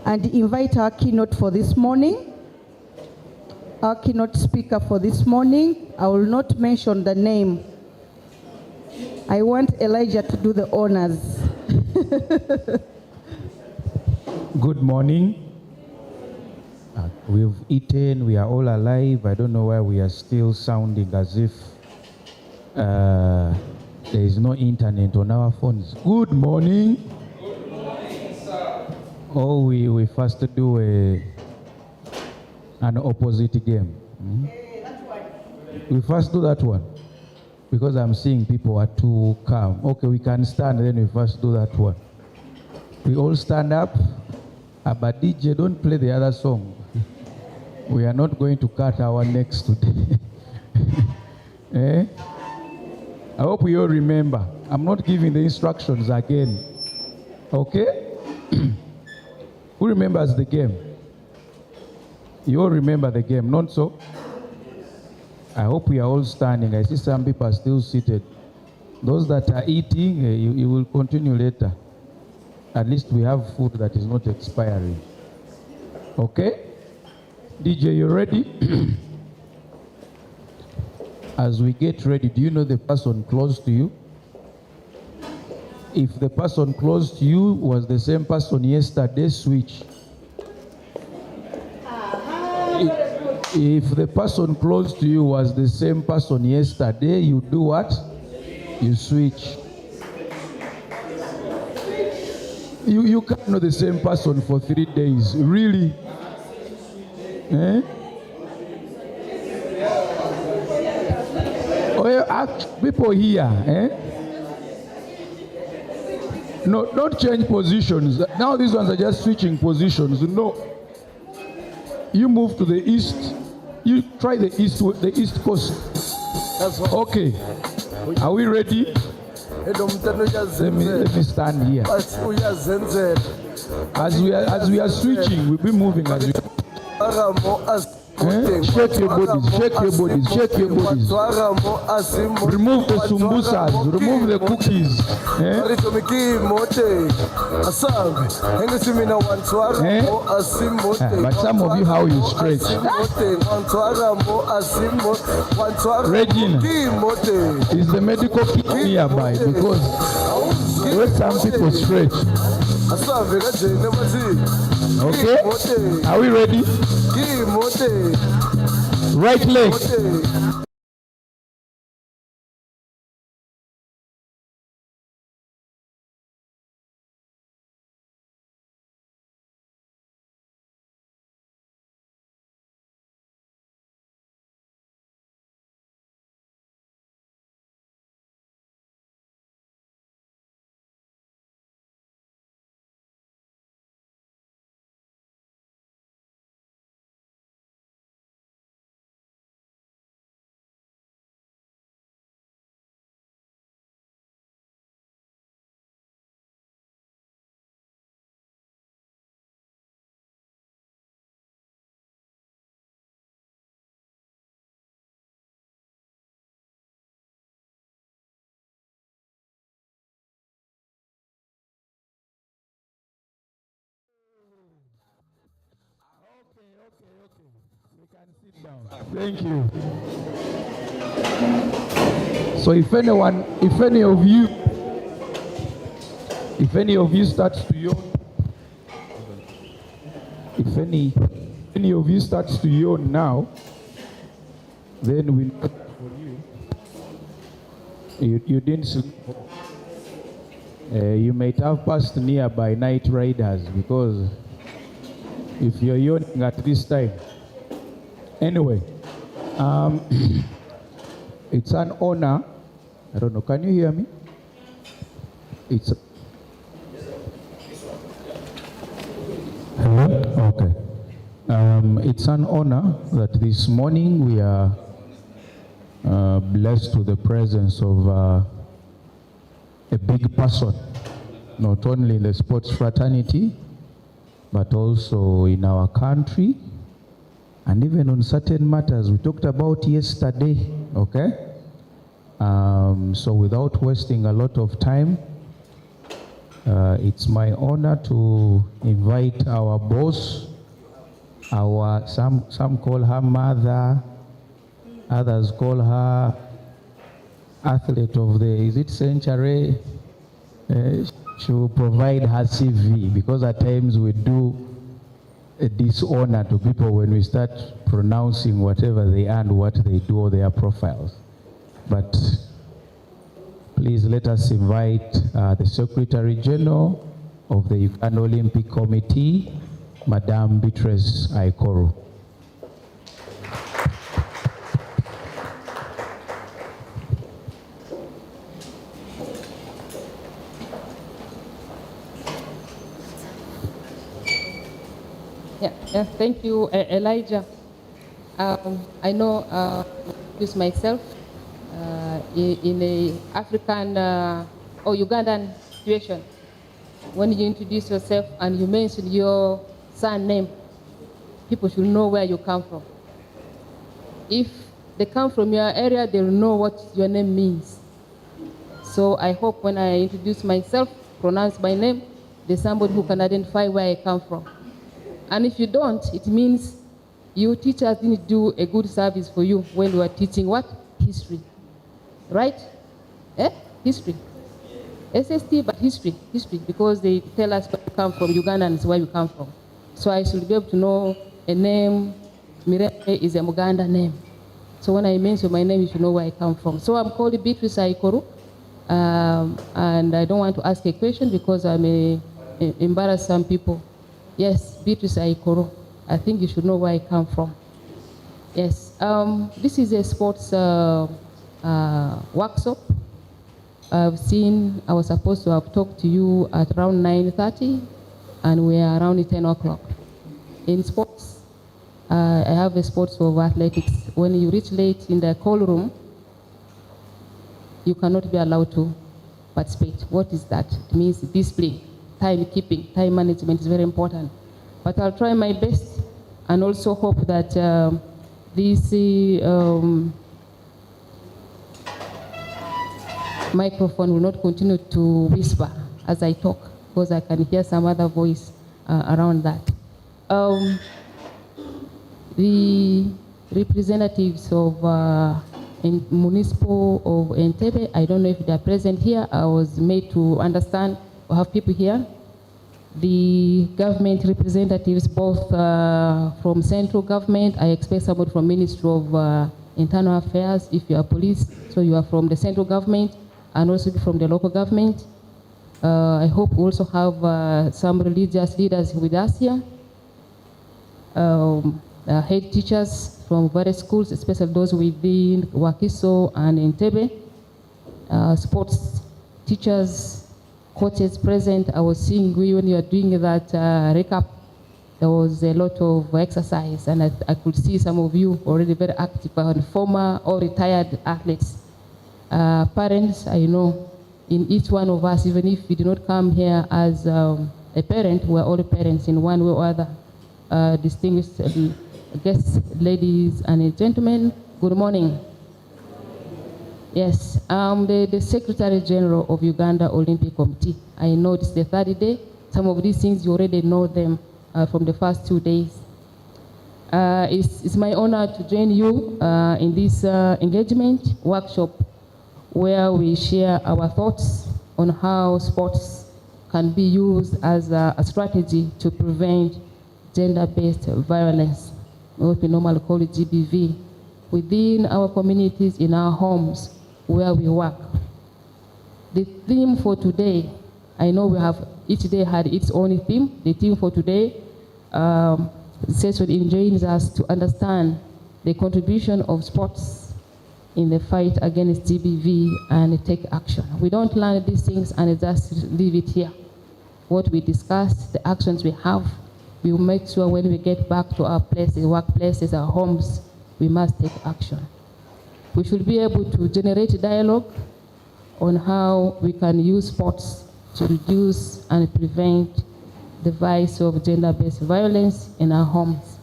and invite our keynote for this morning. Our keynote speaker for this morning, I will not mention the name. I want Elijah to do the honors. Good morning. We've eaten, we are all alive. I don't know why we are still sounding as if there is no internet on our phones. Good morning. Good morning, sir. Oh, we first do an opposite game. We first do that one. Because I'm seeing people are too calm. Okay, we can stand, then we first do that one. We all stand up. But DJ, don't play the other song. We are not going to cut our necks today. Eh? I hope we all remember. I'm not giving the instructions again. Okay? Who remembers the game? You all remember the game, not so? I hope we are all standing. I see some people are still seated. Those that are eating, you will continue later. At least we have food that is not expiring. Okay? DJ, you ready? As we get ready, do you know the person close to you? If the person close to you was the same person yesterday, switch. If the person close to you was the same person yesterday, you do what? You switch. You can't know the same person for 3 days. Really? Eh? Oh, yeah, people here, eh? No, don't change positions. Now these ones are just switching positions. No. You move to the east. You try the east coast. Okay. Are we ready? Let me stand here. As we are switching, we'll be moving as we. Shake your bodies, shake your bodies, shake your bodies. Remove the sumbusas, remove the cookies. But some of you, how you stretch. Regina, is the medical kit nearby? Because where some people stretch. Okay, are we ready? Right leg. Okay. We can sit down. Thank you. So if any of you starts to yawn, if any of you starts to yawn now, then we know for you didn't sleep. You might have passed nearby night riders, because if you're yawning at this time. Anyway, it's an honor. I don't know, can you hear me? It's okay. It's an honor that this morning we are blessed with the presence of a big person, not only in the sports fraternity, but also in our country, and even on certain matters we talked about yesterday, okay? So without wasting a lot of time, It's my honor to invite our boss, some call her mother, others call her athlete of the century. She will provide her CV, because at times we do a dishonor to people when we start pronouncing whatever they earn, what they do, or their profiles. But please let us invite the Secretary General of the Uganda Olympic Committee, Madame Beatrice Aikoro. Yeah, thank you, Elijah. I know use myself in a African or Ugandan situation. When you introduce yourself and you mention your son name, people should know where you come from. If they come from your area, they'll know what your name means. So I hope when I introduce myself, pronounce my name, there's somebody who can identify where I come from. And if you don't, it means you teachers didn't do a good service for you when you are teaching what? History. Right? History. SST, but history, because they tell us where you come from, Ugandans, where you come from. So I should be able to know a name. Mirembe is a Muganda name. So when I mention my name, you should know where I come from. So I'm called Beatrice Aikoro, and I don't want to ask a question because I may embarrass some people. Yes, Beatrice Aikoro. I think you should know where I come from. Yes, this is a sports workshop. I was supposed to have talked to you at around 9:30, and we are around 10 o'clock. In sports, I have a sports of athletics. When you reach late in the call room, you cannot be allowed to participate. What is that? It means discipline, timekeeping, time management is very important. But I'll try my best, and also hope that this microphone will not continue to whisper as I talk, because I can hear some other voice around that. The representatives of municipal of Entebbe, I don't know if they are present here. I was made to understand we have people here. The government representatives, both from central government. I expect somebody from Ministry of Internal Affairs. If you are police, so you are from the central government, and also from the local government. I hope we also have some religious leaders with us here. Head teachers from various schools, especially those within Wakiso and Entebbe. Sports teachers, coaches present. I was seeing when you are doing that recap, there was a lot of exercise, and I could see some of you already very active, and former or retired athletes. Parents, I know in each one of us, even if we do not come here as a parent, we're all parents in one way or other. Distinguished guests, ladies and gentlemen, good morning. Yes, I'm the Secretary General of Uganda Olympic Committee. I know it's the third day. Some of these things you already know them from the first 2 days. It's my honor to join you in this engagement workshop, where we share our thoughts on how sports can be used as a strategy to prevent gender-based violence, what we normally call it GBV, within our communities, in our homes, where we work. The theme for today, I know we have, each day had its own theme. The theme for today, session enjoins us to understand the contribution of sports in the fight against GBV and take action. We don't learn these things and just leave it here. What we discuss, the actions we have, we will make sure when we get back to our places, workplaces, our homes, we must take action. We should be able to generate dialogue on how we can use sports to reduce and prevent the vice of gender-based violence in our homes.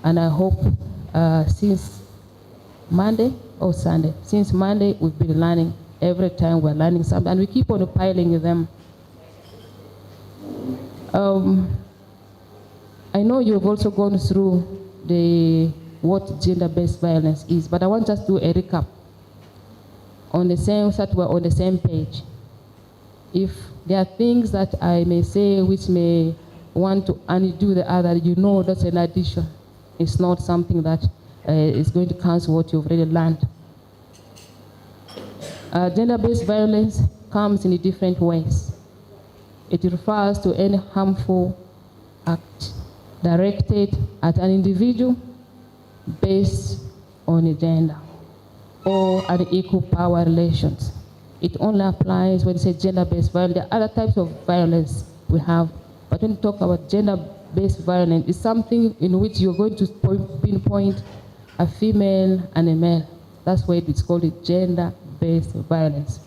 And I hope since Monday or Sunday, since Monday we've been learning. Every time we're learning something, and we keep on piling them. I know you've also gone through what gender-based violence is, but I want just to do a recap on the same, so that we're on the same page. If there are things that I may say which may want to undo the other, you know that's an addition. It's not something that is going to cancel what you've already learned. Gender-based violence comes in different ways. It refers to any harmful act directed at an individual based on a gender or unequal power relations. It only applies when you say gender-based violence. There are other types of violence we have, but when you talk about gender-based violence, it's something in which you're going to pinpoint a female and a male. That's why it's called gender-based violence.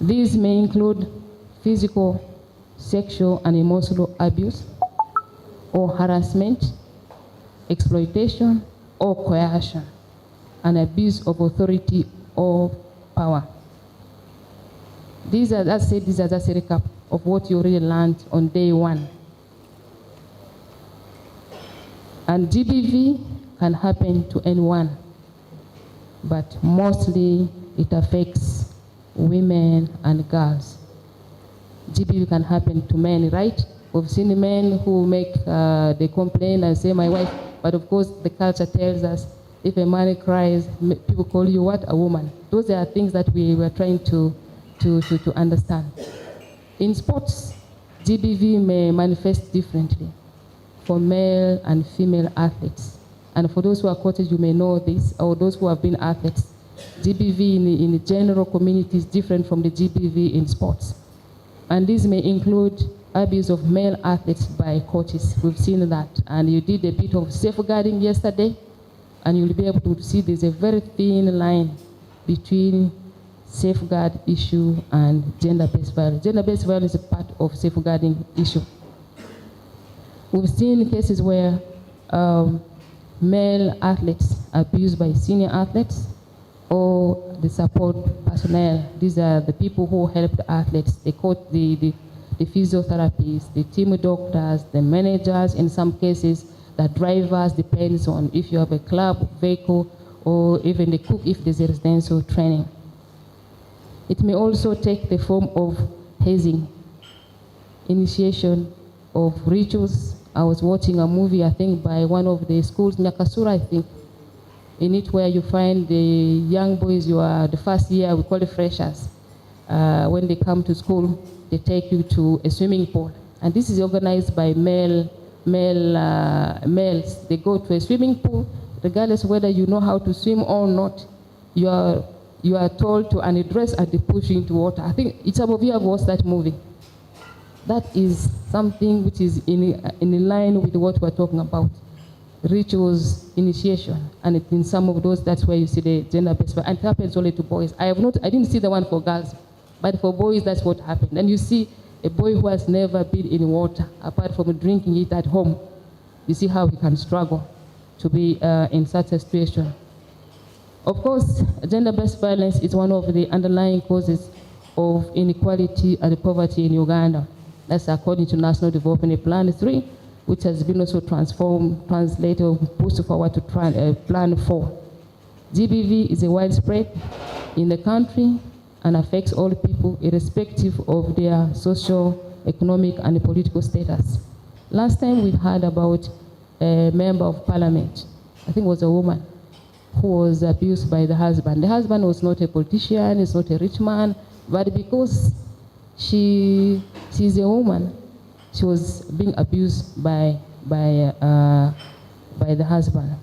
These may include physical, sexual, and emotional abuse, or harassment, exploitation, or coercion, and abuse of authority or power. These are just a recap of what you already learned on day one. And GBV can happen to anyone, but mostly it affects women and girls. GBV can happen to men, right? We've seen men who they complain and say, my wife, but of course the culture tells us if a man cries, people call you what? A woman. Those are things that we were trying to understand. In sports, GBV may manifest differently for male and female athletes. And for those who are coaches, you may know this, or those who have been athletes. GBV in the general community is different from the GBV in sports. And this may include abuse of male athletes by coaches. We've seen that. And you did a bit of safeguarding yesterday, and you'll be able to see there's a very thin line between safeguard issue and gender-based violence. Gender-based violence is a part of safeguarding issue. We've seen cases where male athletes are abused by senior athletes or the support personnel. These are the people who help the athletes. They coach the physiotherapists, the team doctors, the managers, in some cases, the drivers, depends on if you have a club, vehicle, or even the cook if there's a residential training. It may also take the form of hazing, initiation of rituals. I was watching a movie, I think, by one of the schools, Nyakasura, I think, in it where you find the young boys, you are the first year, we call it freshers. When they come to school, they take you to a swimming pool. And this is organized by males. They go to a swimming pool, regardless of whether you know how to swim or not. You are told to undress and they push you into water. I think some of you have watched that movie. That is something which is in line with what we're talking about. Rituals, initiation, and in some of those, that's where you see the gender-based violence. And it happens only to boys. I didn't see the one for girls, but for boys, that's what happened. And you see a boy who has never been in water, apart from drinking it at home. You see how he can struggle to be in such a situation. Of course, gender-based violence is one of the underlying causes of inequality and poverty in Uganda. That's according to National Development Plan 3, which has been also translated, pushed forward to Plan 4. GBV is a widespread in the country and affects all people irrespective of their social, economic, and political status. Last time we heard about a member of parliament, I think it was a woman, who was abused by the husband. The husband was not a politician, he's not a rich man, but because she's a woman, she was being abused by the husband.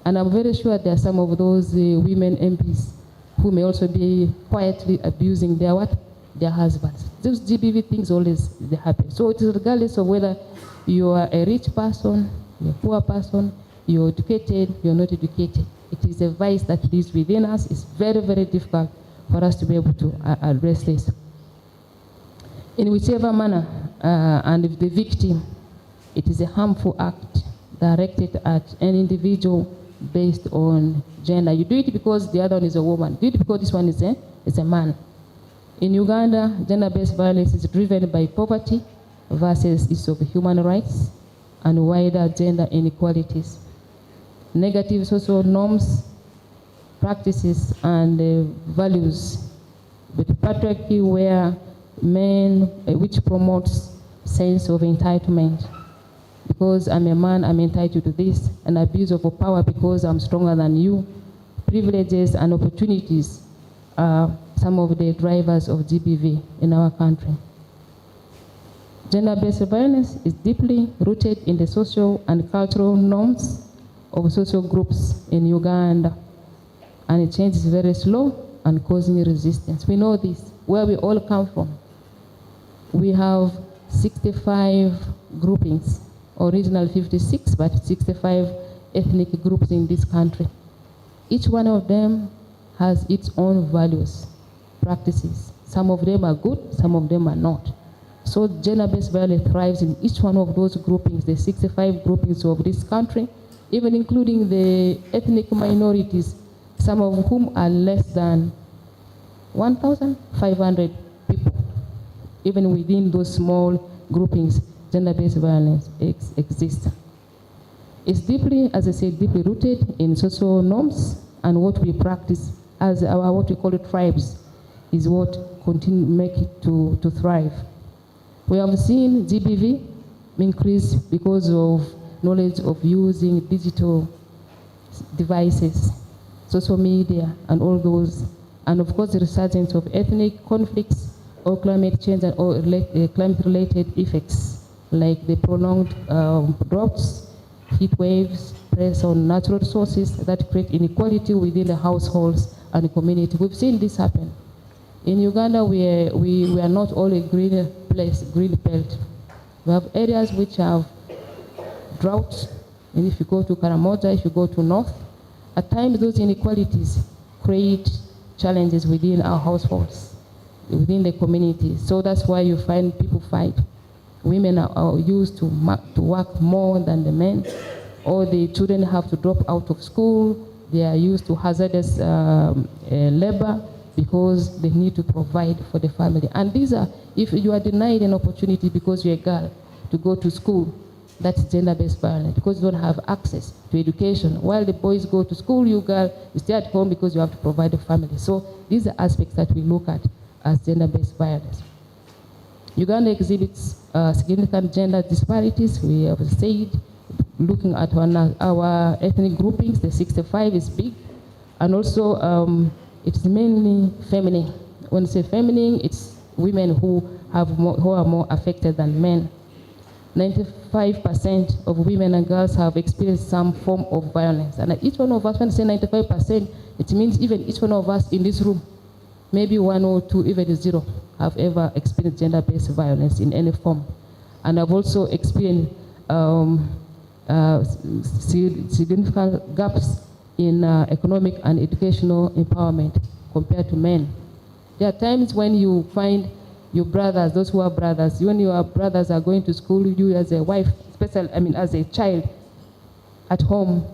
And I'm very sure there are some of those women MPs who may also be quietly abusing their husbands. Those GBV things always they happen. So it is regardless of whether you are a rich person, you're a poor person, you're educated, you're not educated. It is a vice that lives within us. It's very, very difficult for us to be able to address this. In whichever manner, and if the victim, it is a harmful act directed at an individual based on gender. You do it because the other one is a woman. Do it because this one is a man. In Uganda, gender-based violence is driven by poverty, versus issues of human rights and wider gender inequalities. Negative social norms, practices, and values with patriarchy where men, which promotes sense of entitlement. Because I'm a man, I'm entitled to this, and abuse of power because I'm stronger than you. Privileges and opportunities are some of the drivers of GBV in our country. Gender-based violence is deeply rooted in the social and cultural norms of social groups in Uganda, and it change is very slow and causing resistance. We know this, where we all come from. We have 65 groupings, original 56, but 65 ethnic groups in this country. Each one of them has its own values, practices. Some of them are good, some of them are not. So gender-based violence thrives in each one of those groupings, the 65 groupings of this country, even including the ethnic minorities, some of whom are less than 1,500 people. Even within those small groupings, gender-based violence exists. It's deeply, as I said, deeply rooted in social norms, and what we practice as our, what we call it, tribes, is what make it to thrive. We have seen GBV increase because of knowledge of using digital devices, social media, and all those, and of course the resurgence of ethnic conflicts or climate change and or climate-related effects, like the prolonged droughts, heat waves, press on natural resources that create inequality within the households and the community. We've seen this happen. In Uganda, we are not all a green place, green belt. We have areas which have droughts, and if you go to Karamoja, if you go to North, at times those inequalities create challenges within our households, within the community. So that's why you find people fight. Women are used to work more than the men, or the children have to drop out of school. They are used to hazardous labor because they need to provide for the family. And these are, if you are denied an opportunity because you're a girl to go to school, that's gender-based violence, because you don't have access to education. While the boys go to school, you girl, you stay at home because you have to provide the family. So these are aspects that we look at as gender-based violence. Uganda exhibits significant gender disparities. We have said, looking at our ethnic groupings, the 65 is big, and also it's mainly feminine. When I say feminine, it's women who are more affected than men. 95% of women and girls have experienced some form of violence. And each one of us, when I say 95%, it means even each one of us in this room, maybe 1 or 2, even 0, have ever experienced gender-based violence in any form. And I've also experienced significant gaps in economic and educational empowerment compared to men. There are times when you find your brothers, those who are brothers, when your brothers are going to school, you as a wife, especially, as a child at home,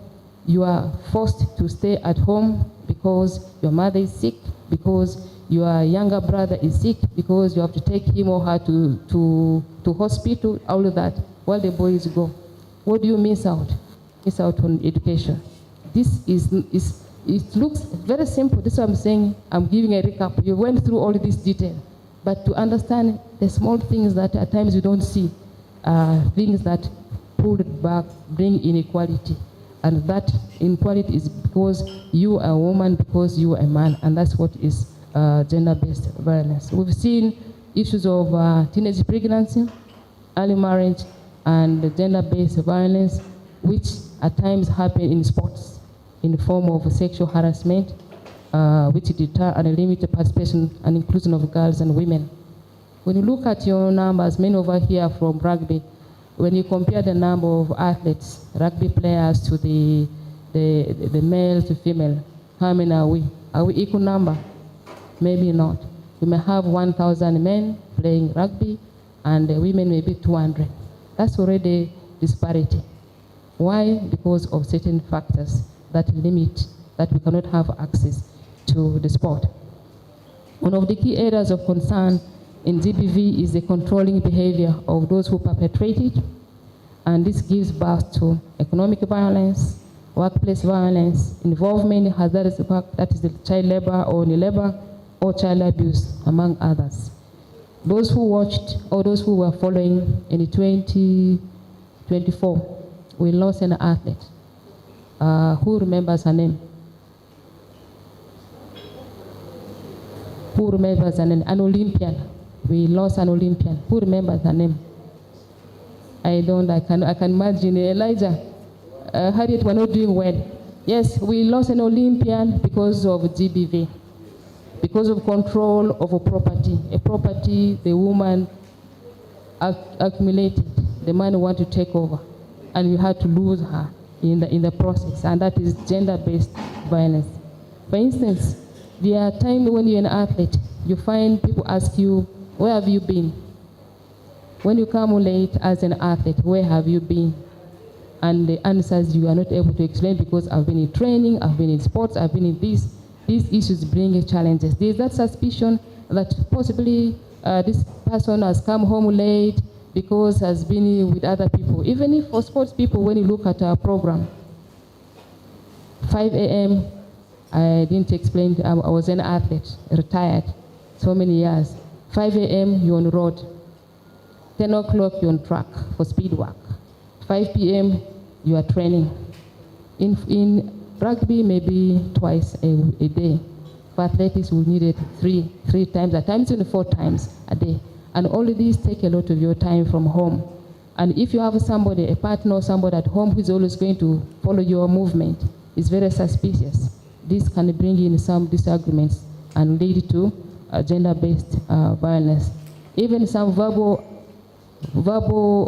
you are forced to stay at home because your mother is sick, because your younger brother is sick, because you have to take him or her to hospital, all of that, while the boys go. What do you miss out? Miss out on education. This it looks very simple. This is what I'm saying. I'm giving a recap. You went through all this detail. But to understand the small things that at times you don't see, things that pull it back, bring inequality. And that inequality is because you are a woman, because you are a man, and that's what is gender-based violence. We've seen issues of teenage pregnancy, early marriage, and gender-based violence, which at times happen in sports in the form of sexual harassment, which deter and limit the participation and inclusion of girls and women. When you look at your numbers, many over here from rugby, when you compare the number of athletes, rugby players to the male to female, how many are we? Are we equal number? Maybe not. We may have 1,000 men playing rugby and women maybe 200. That's already disparity. Why? Because of certain factors that limit, that we cannot have access to the sport. One of the key areas of concern in GBV is the controlling behavior of those who perpetrate it, and this gives birth to economic violence, workplace violence, involvement in hazardous work, that is the child labor or the labor or child abuse, among others. Those who watched or those who were following in 2024, we lost an athlete. Who remembers her name? Who remembers her name? An Olympian. We lost an Olympian. Who remembers her name? I can imagine. Elijah, Harriet, we're not doing well. Yes, we lost an Olympian because of GBV, because of control of a property the woman accumulated, the man wanted to take over, and we had to lose her in the process, and that is gender-based violence. For instance, there are times when you're an athlete, you find people ask you, where have you been? When you come late as an athlete, where have you been? And the answers you are not able to explain because I've been in training, I've been in sports, I've been in this. These issues bring challenges. There's that suspicion that possibly this person has come home late because has been with other people. Even if for sports people, when you look at our program, 5 a.m., I didn't explain, I was an athlete, retired, so many years. 5 a.m., you're on the road. 10 o'clock, you're on track for speed work. 5 p.m., you are training. In rugby, maybe twice a day. For athletics, we need it three times, at times even 4 times a day. And all of these take a lot of your time from home. And if you have somebody, a partner or somebody at home who's always going to follow your movement, it's very suspicious. This can bring in some disagreements and lead to gender-based violence. Even some verbal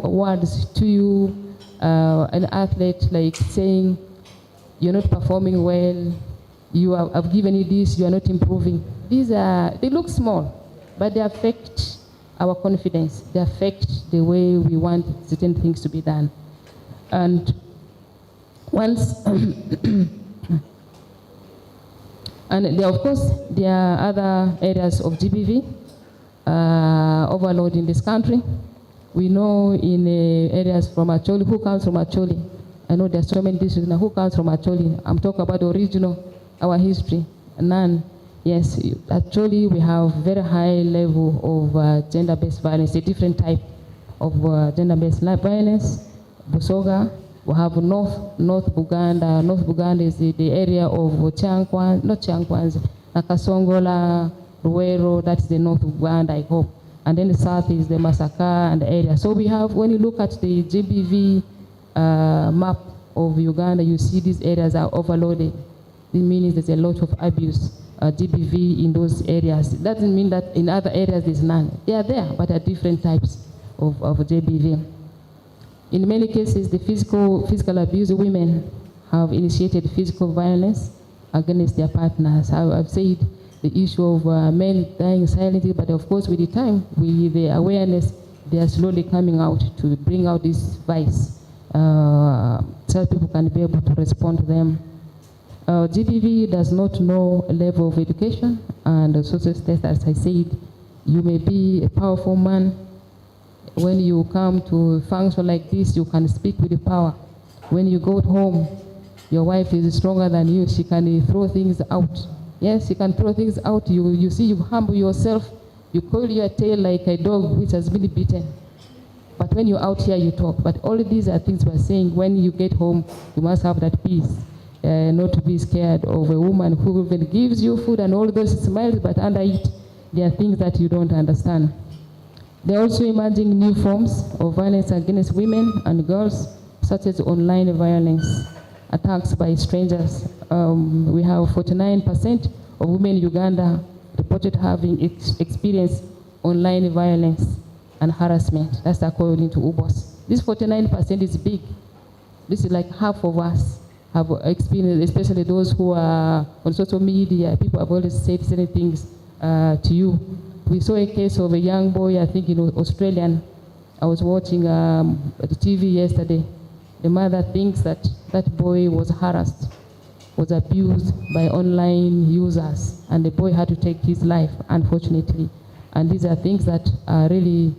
words to you, an athlete, like saying, you're not performing well, I've given you this, you are not improving. They look small, but they affect our confidence. They affect the way we want certain things to be done. And once, and of course, there are other areas of GBV overload in this country. We know in areas from Acholi, who comes from Acholi? I know there's so many districts now. Who comes from Acholi? I'm talking about the original, our history. None. Yes, actually we have very high level of gender-based violence, a different type of gender-based violence. Busoga, we have North Buganda. North Buganda is the area of Nakasongola, Ruwero, that's the North Buganda, I hope. And then the south is the Masaka and the area. So we have, when you look at the GBV map of Uganda, you see these areas are overloaded. It means there's a lot of abuse, GBV in those areas. It doesn't mean that in other areas there's none. They are there, but are different types of GBV. In many cases, the physical abuse, women have initiated physical violence against their partners. I've said the issue of men dying silently, but of course with the time, with the awareness, they are slowly coming out to bring out this vice so people can be able to respond to them. GBV does not know a level of education and social status. As I said, you may be a powerful man. When you come to a function like this, you can speak with the power. When you go home, your wife is stronger than you. She can throw things out. Yes, she can throw things out. You see, you humble yourself. You curl your tail like a dog which has been beaten. But when you're out here, you talk. But all of these are things we're saying. When you get home, you must have that peace. Not to be scared of a woman who even gives you food and all those smiles, but under it, there are things that you don't understand. There are also emerging new forms of violence against women and girls, such as online violence, attacks by strangers. We have 49% of women in Uganda reported having experienced online violence and harassment. That's according to UBOS. This 49% is big. This is like half of us have experienced, especially those who are on social media. People have always said certain things to you. We saw a case of a young boy, I think in Australian. I was watching the TV yesterday. The mother thinks that that boy was harassed, was abused by online users, and the boy had to take his life, unfortunately. And these are things that are really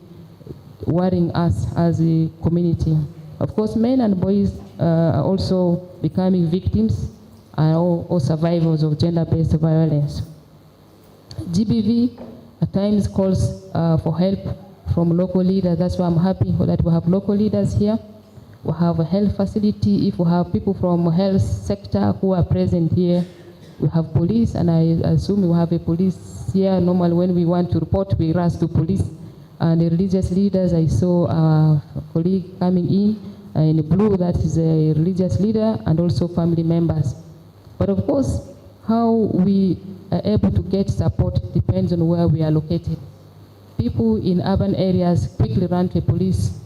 worrying us as a community. Of course, men and boys are also becoming victims or survivors of gender-based violence. GBV at times calls for help from local leaders. That's why I'm happy that we have local leaders here. We have a health facility. If we have people from health sector who are present here, we have police, and I assume we have a police here. Normally when we want to report, we rush to police. And the religious leaders, I saw a colleague coming in blue, that is a religious leader, and also family members. But of course, how we are able to get support depends on where we are located. People in urban areas quickly run to a police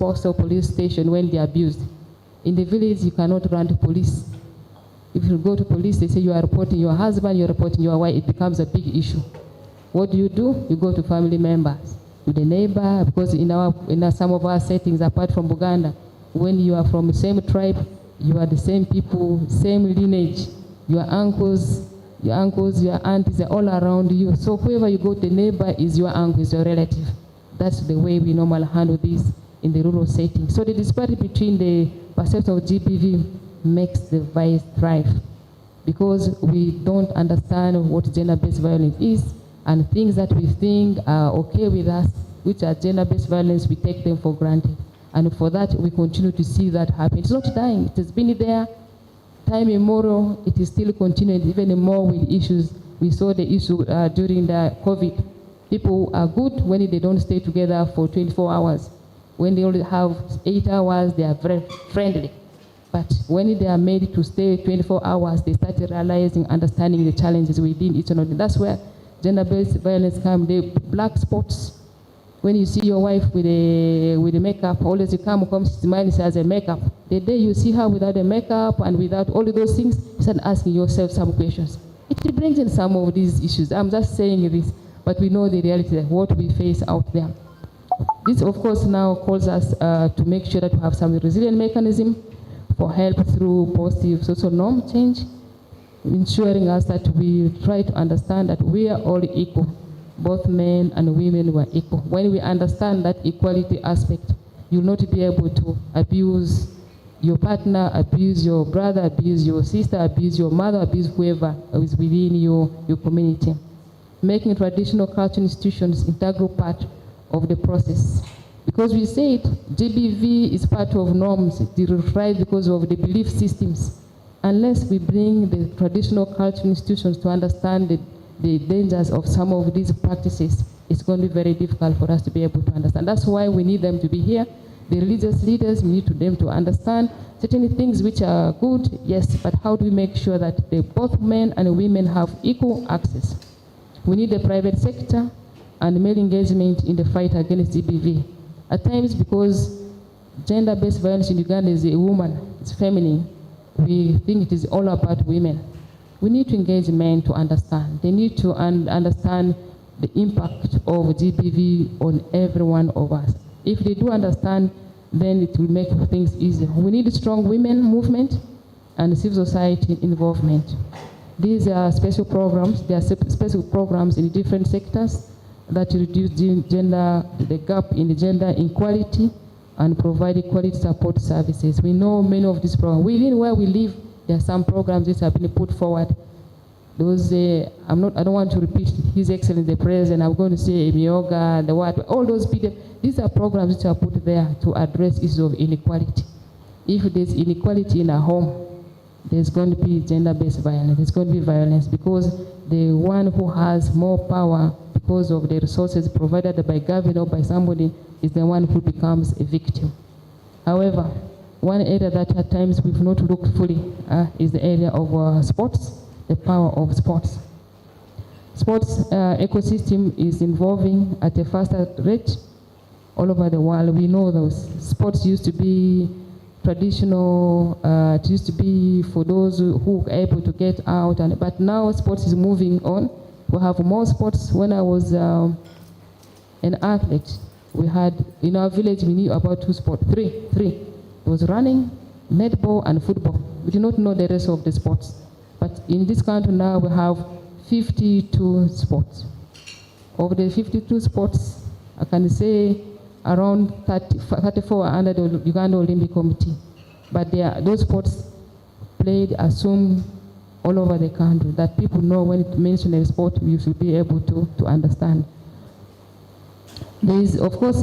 post or police station when they are abused. In the village, you cannot run to police. If you go to police, they say you are reporting your husband, you are reporting your wife, it becomes a big issue. What do? You go to family members, to the neighbor, because in some of our settings, apart from Buganda, when you are from the same tribe, you are the same people, same lineage, your uncles, your aunties, they're all around you. So whoever you go, the neighbor is your uncle, is your relative. That's the way we normally handle this in the rural setting. So the disparity between the perception of GBV makes the vice thrive, because we don't understand what gender-based violence is, and things that we think are okay with us, which are gender-based violence, we take them for granted. And for that, we continue to see that happen. It's not dying. It has been there, time immemorial. It is still continuing, even more with issues. We saw the issue during the COVID. People are good when they don't stay together for 24 hours. When they only have 8 hours, they are very friendly. But when they are made to stay 24 hours, they start realizing, understanding the challenges within each other. That's where gender-based violence comes. The black spots. When you see your wife with the makeup, always you come smiling, she has a makeup. The day you see her without a makeup and without all of those things, you start asking yourself some questions. It brings in some of these issues. I'm just saying this, but we know the reality of what we face out there. This, of course, now calls us to make sure that we have some resilient mechanism for help through positive social norm change, ensuring us that we try to understand that we are all equal. Both men and women were equal. When we understand that equality aspect, you'll not be able to abuse your partner, abuse your brother, abuse your sister, abuse your mother, abuse whoever is within your community. Making traditional cultural institutions integral part of the process. Because we say it, GBV is part of norms derived because of the belief systems. Unless we bring the traditional cultural institutions to understand the dangers of some of these practices, it's going to be very difficult for us to be able to understand. That's why we need them to be here. The religious leaders, we need them to understand certain things which are good, yes, but how do we make sure that both men and women have equal access? We need the private sector and male engagement in the fight against GBV. At times, because gender-based violence in Uganda is a woman, it's feminine, we think it is all about women. We need to engage men to understand. They need to understand the impact of GBV on every one of us. If they do understand, then it will make things easier. We need a strong women movement and civil society involvement. These are special programs. There are special programs in different sectors that reduce the gap in the gender inequality and provide equality support services. We know many of these programs. Within where we live, there are some programs that have been put forward. Those, I don't want to repeat His Excellency the President. I'm going to say Mioga, the what, all those people. These are programs which are put there to address issues of inequality. If there's inequality in a home, there's going to be gender-based violence. There's going to be violence because the one who has more power because of the resources provided by government or by somebody is the one who becomes a victim. However, one area that at times we've not looked fully is the area of sports, the power of sports. Sports ecosystem is evolving at a faster rate all over the world. We know those sports used to be traditional, it used to be for those who are able to get out, but now sports is moving on. We have more sports. When I was an athlete, we had, in our village, we knew about three. It was running, netball, and football. We did not know the rest of the sports. But in this country now, we have 52 sports. Of the 52 sports, I can say around 34 are under the Uganda Olympic Committee. But those sports played, assumed all over the country, that people know when it mentions a sport, you should be able to understand. There is, of course,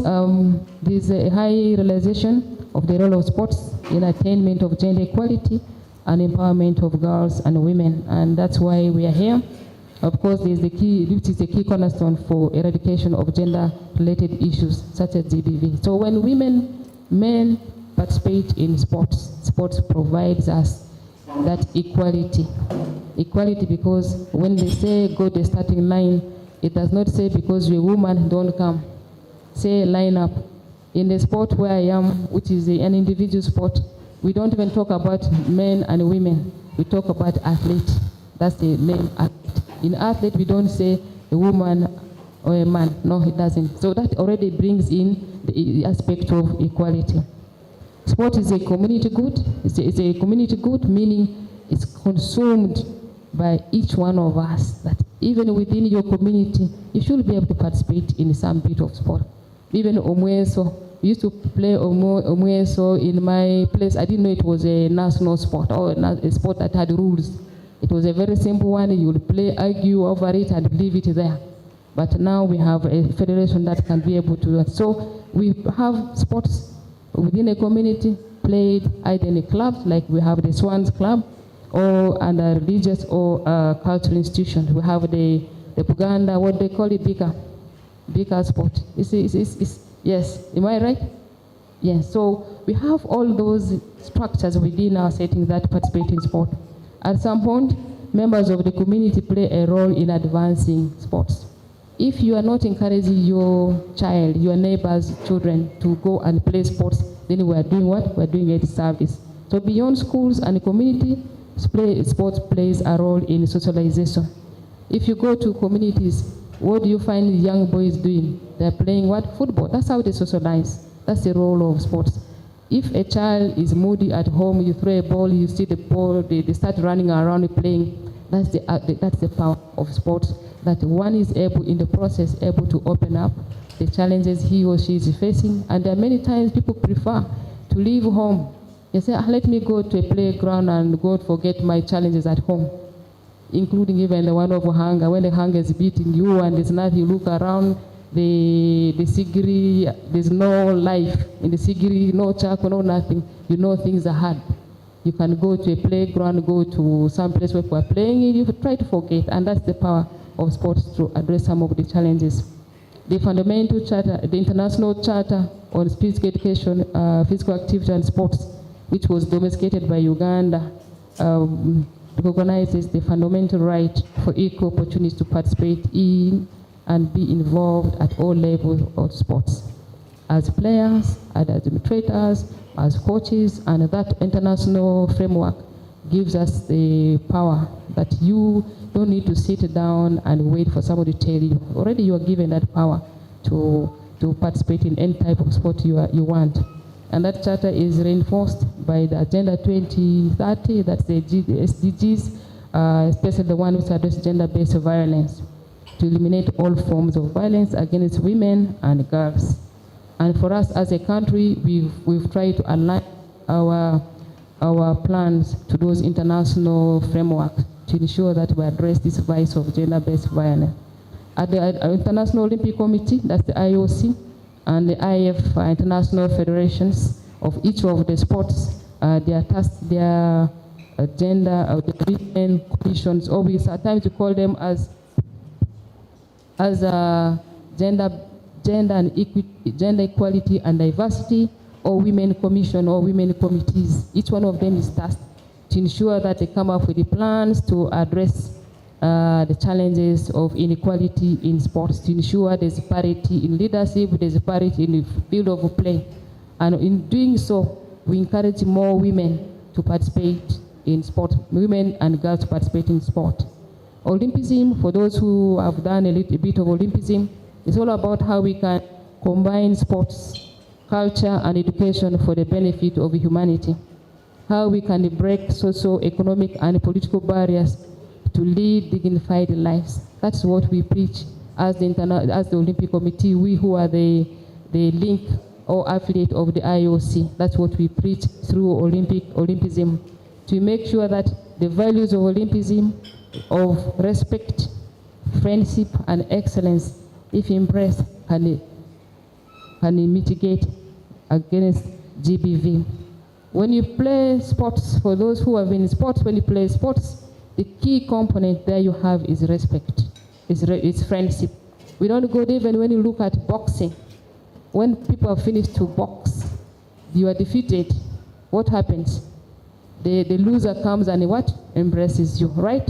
there's a high realization of the role of sports in attainment of gender equality and empowerment of girls and women, and that's why we are here. Of course, this is the key cornerstone for eradication of gender-related issues such as GBV. So when men participate in sports, sports provides us that equality. Equality because when they say go to the starting line, it does not say because you're a woman, don't come. Say line up. In the sport where I am, which is an individual sport, we don't even talk about men and women. We talk about athlete. That's the name athlete. In athlete, we don't say a woman or a man. No, it doesn't. So that already brings in the aspect of equality. Sport is a community good. It's a community good, meaning it's consumed by each one of us. That even within your community, you should be able to participate in some bit of sport. Even Omweso, we used to play Omweso in my place. I didn't know it was a national sport or a sport that had rules. It was a very simple one. You would play, argue over it, and leave it there. But now we have a federation that can be able to do that. So we have sports within a community played either in a club, like we have the Swans Club, or under religious or cultural institutions. We have the Buganda, what they call it, Bika sport. Yes, am I right? Yes, so we have all those structures within our settings that participate in sport. At some point, members of the community play a role in advancing sports. If you are not encouraging your child, your neighbors' children to go and play sports, then we are doing what? We are doing a disservice. So beyond schools and community, sports plays a role in socialization. If you go to communities, what do you find young boys doing? They're playing what? Football. That's how they socialize. That's the role of sports. If a child is moody at home, you throw a ball, you see the ball, they start running around playing. That's the power of sports, that one is able, in the process, able to open up the challenges he or she is facing. And there are many times people prefer to leave home. They say, let me go to a playground and go forget my challenges at home, including even the one of hunger. When the hunger is beating you and there's nothing, you look around, the Sigiri, there's no life in the Sigiri, no charcoal, no nothing. You know things are hard. You can go to a playground, go to some place where people are playing, you try to forget, and that's the power of sports to address some of the challenges. The fundamental charter, the International Charter on Physical Education, Physical Activity and Sports, which was domesticated by Uganda, recognizes the fundamental right for equal opportunities to participate in and be involved at all levels of sports, as players, as administrators, as coaches, and that international framework gives us the power that you don't need to sit down and wait for somebody to tell you. Already you are given that power to participate in any type of sport you want. And that charter is reinforced by the Agenda 2030, that's the SDGs, especially the one which addresses gender-based violence, to eliminate all forms of violence against women and girls. And for us as a country, we've tried to align our plans to those international frameworks to ensure that we address this vice of gender-based violence. At the International Olympic Committee, that's the IOC, and the IF, international federations of each of the sports, their gender, the women commissions, or we sometimes we call them as gender equality and diversity, or women commission or women committees. Each one of them is tasked to ensure that they come up with the plans to address the challenges of inequality in sports, to ensure there's parity in leadership, there's parity in the field of play. And in doing so, we encourage more women to participate in sport, women and girls to participate in sport. Olympism, for those who have done a little bit of Olympism, is all about how we can combine sports, culture, and education for the benefit of humanity. How we can break socio-economic and political barriers to lead dignified lives. That's what we preach as the Olympic Committee, we who are the link or affiliate of the IOC. That's what we preach through Olympism, to make sure that the values of Olympism, of respect, friendship, and excellence, if embraced, can mitigate against GBV. When you play sports, for those who have been in sports, when you play sports, the key component there you have is respect, it's friendship. We don't go there. Even when you look at boxing, when people are finished to box, you are defeated, what happens? The loser comes and what? Embraces you, right?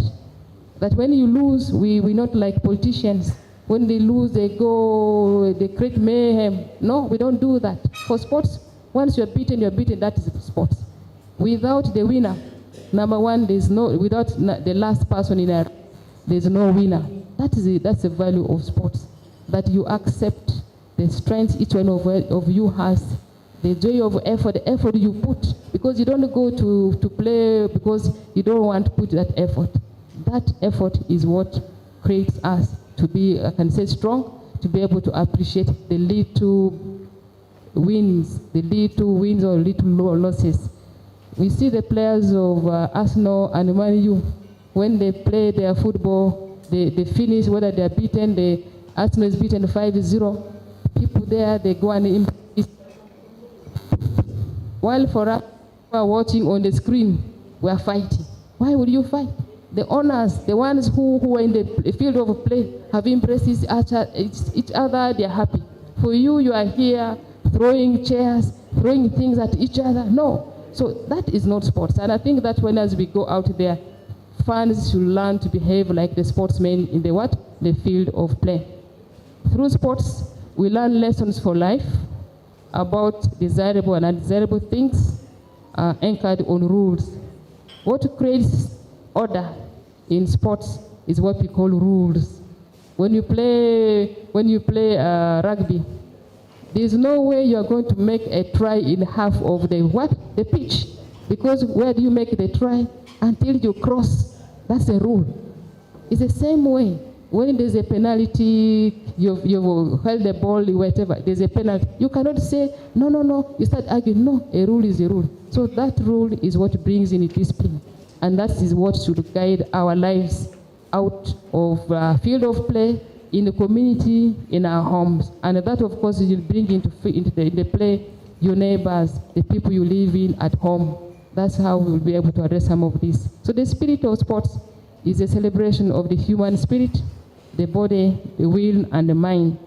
That when you lose, we're not like politicians. When they lose, they create mayhem. No, we don't do that. For sports, once you're beaten, that is sports. Without the winner, number one, without the last person in there, there's no winner. That's the value of sports. That you accept the strength each one of you has, the joy of effort, the effort you put, because you don't go to play because you don't want to put that effort. That effort is what creates us to be, I can say, strong, to be able to appreciate the little wins or little losses. We see the players of Arsenal and Man U, when they play their football, they finish, whether they're beaten, Arsenal is beaten 5-0, people there, they go and embrace. While for us, who are watching on the screen, we are fighting. Why would you fight? The owners, the ones who are in the field of play, have embraced each other, they are happy. For you, you are here throwing chairs, throwing things at each other. No. So that is not sports. And I think that when as we go out there, fans should learn to behave like the sportsmen in the field of play. Through sports, we learn lessons for life about desirable and undesirable things anchored on rules. What creates order in sports is what we call rules. When you play rugby, there's no way you're going to make a try in half of the pitch, because where do you make the try? Until you cross. That's the rule. It's the same way. When there's a penalty, you've held the ball, whatever, there's a penalty. You cannot say, no. You start arguing, no, a rule is a rule. So that rule is what brings in discipline. And that is what should guide our lives out of field of play, in the community, in our homes. And that, of course, will bring into the play your neighbors, the people you live in at home. That's how we will be able to address some of this. So the spirit of sports is a celebration of the human spirit, the body, the will, and the mind,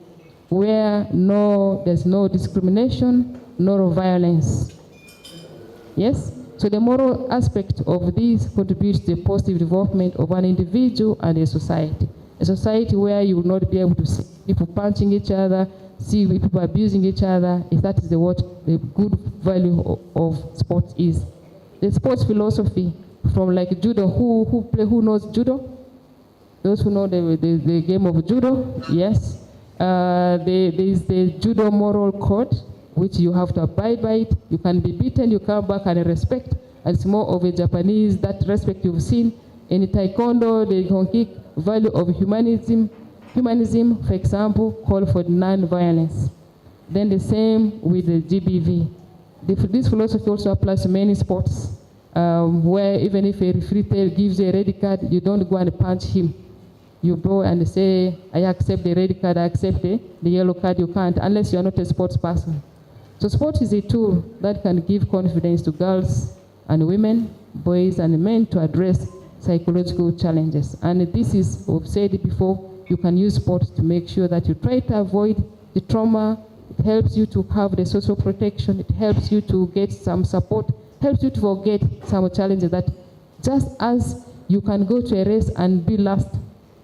where there's no discrimination, no violence. Yes? So the moral aspect of this contributes to the positive development of an individual and a society. A society where you will not be able to see people punching each other, see people abusing each other. If that is what the good value of sports is. The sports philosophy from like judo, who knows judo? Those who know the game of judo, yes. There is the judo moral code, which you have to abide by it. You can be beaten, you come back and respect. And it's more of a Japanese, that respect you've seen. In Taekwondo, the Honki value of humanism, for example, call for non-violence. Then the same with the GBV. This philosophy also applies to many sports, where even if a referee gives you a red card, you don't go and punch him. You go and say, I accept the red card, I accept the yellow card. You can't, unless you are not a sports person. So sport is a tool that can give confidence to girls and women, boys and men, to address psychological challenges. And this is, we've said it before, you can use sport to make sure that you try to avoid the trauma. It helps you to have the social protection. It helps you to get some support, helps you to forget some challenges that just as you can go to a race and be last,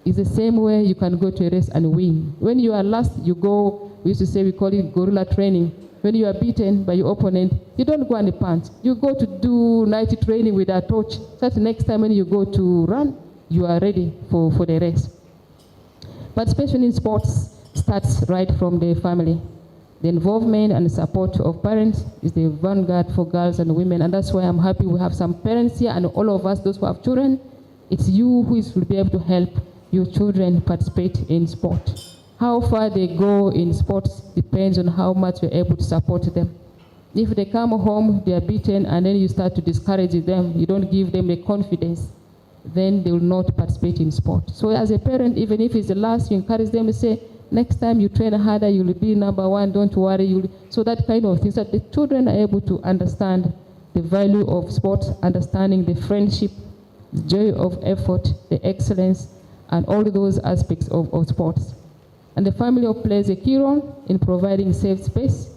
it's the same way you can go to a race and win. When you are last, you go, we used to say, we call it guerrilla training. When you are beaten by your opponent, you don't go and punch. You go to do night training with a torch. So that next time when you go to run, you are ready for the race. But especially in sports, starts right from the family. The involvement and support of parents is the vanguard for girls and women. And that's why I'm happy we have some parents here, and all of us, those who have children, it's you who will be able to help your children participate in sport. How far they go in sports depends on how much you're able to support them. If they come home, they are beaten, and then you start to discourage them, you don't give them the confidence, then they will not participate in sport. So as a parent, even if it's the last, you encourage them to say, next time you train harder, you'll be number one, don't worry. So that kind of thing, so that the children are able to understand the value of sports, understanding the friendship, the joy of effort, the excellence, and all those aspects of sports. And the family plays a key role in providing safe space,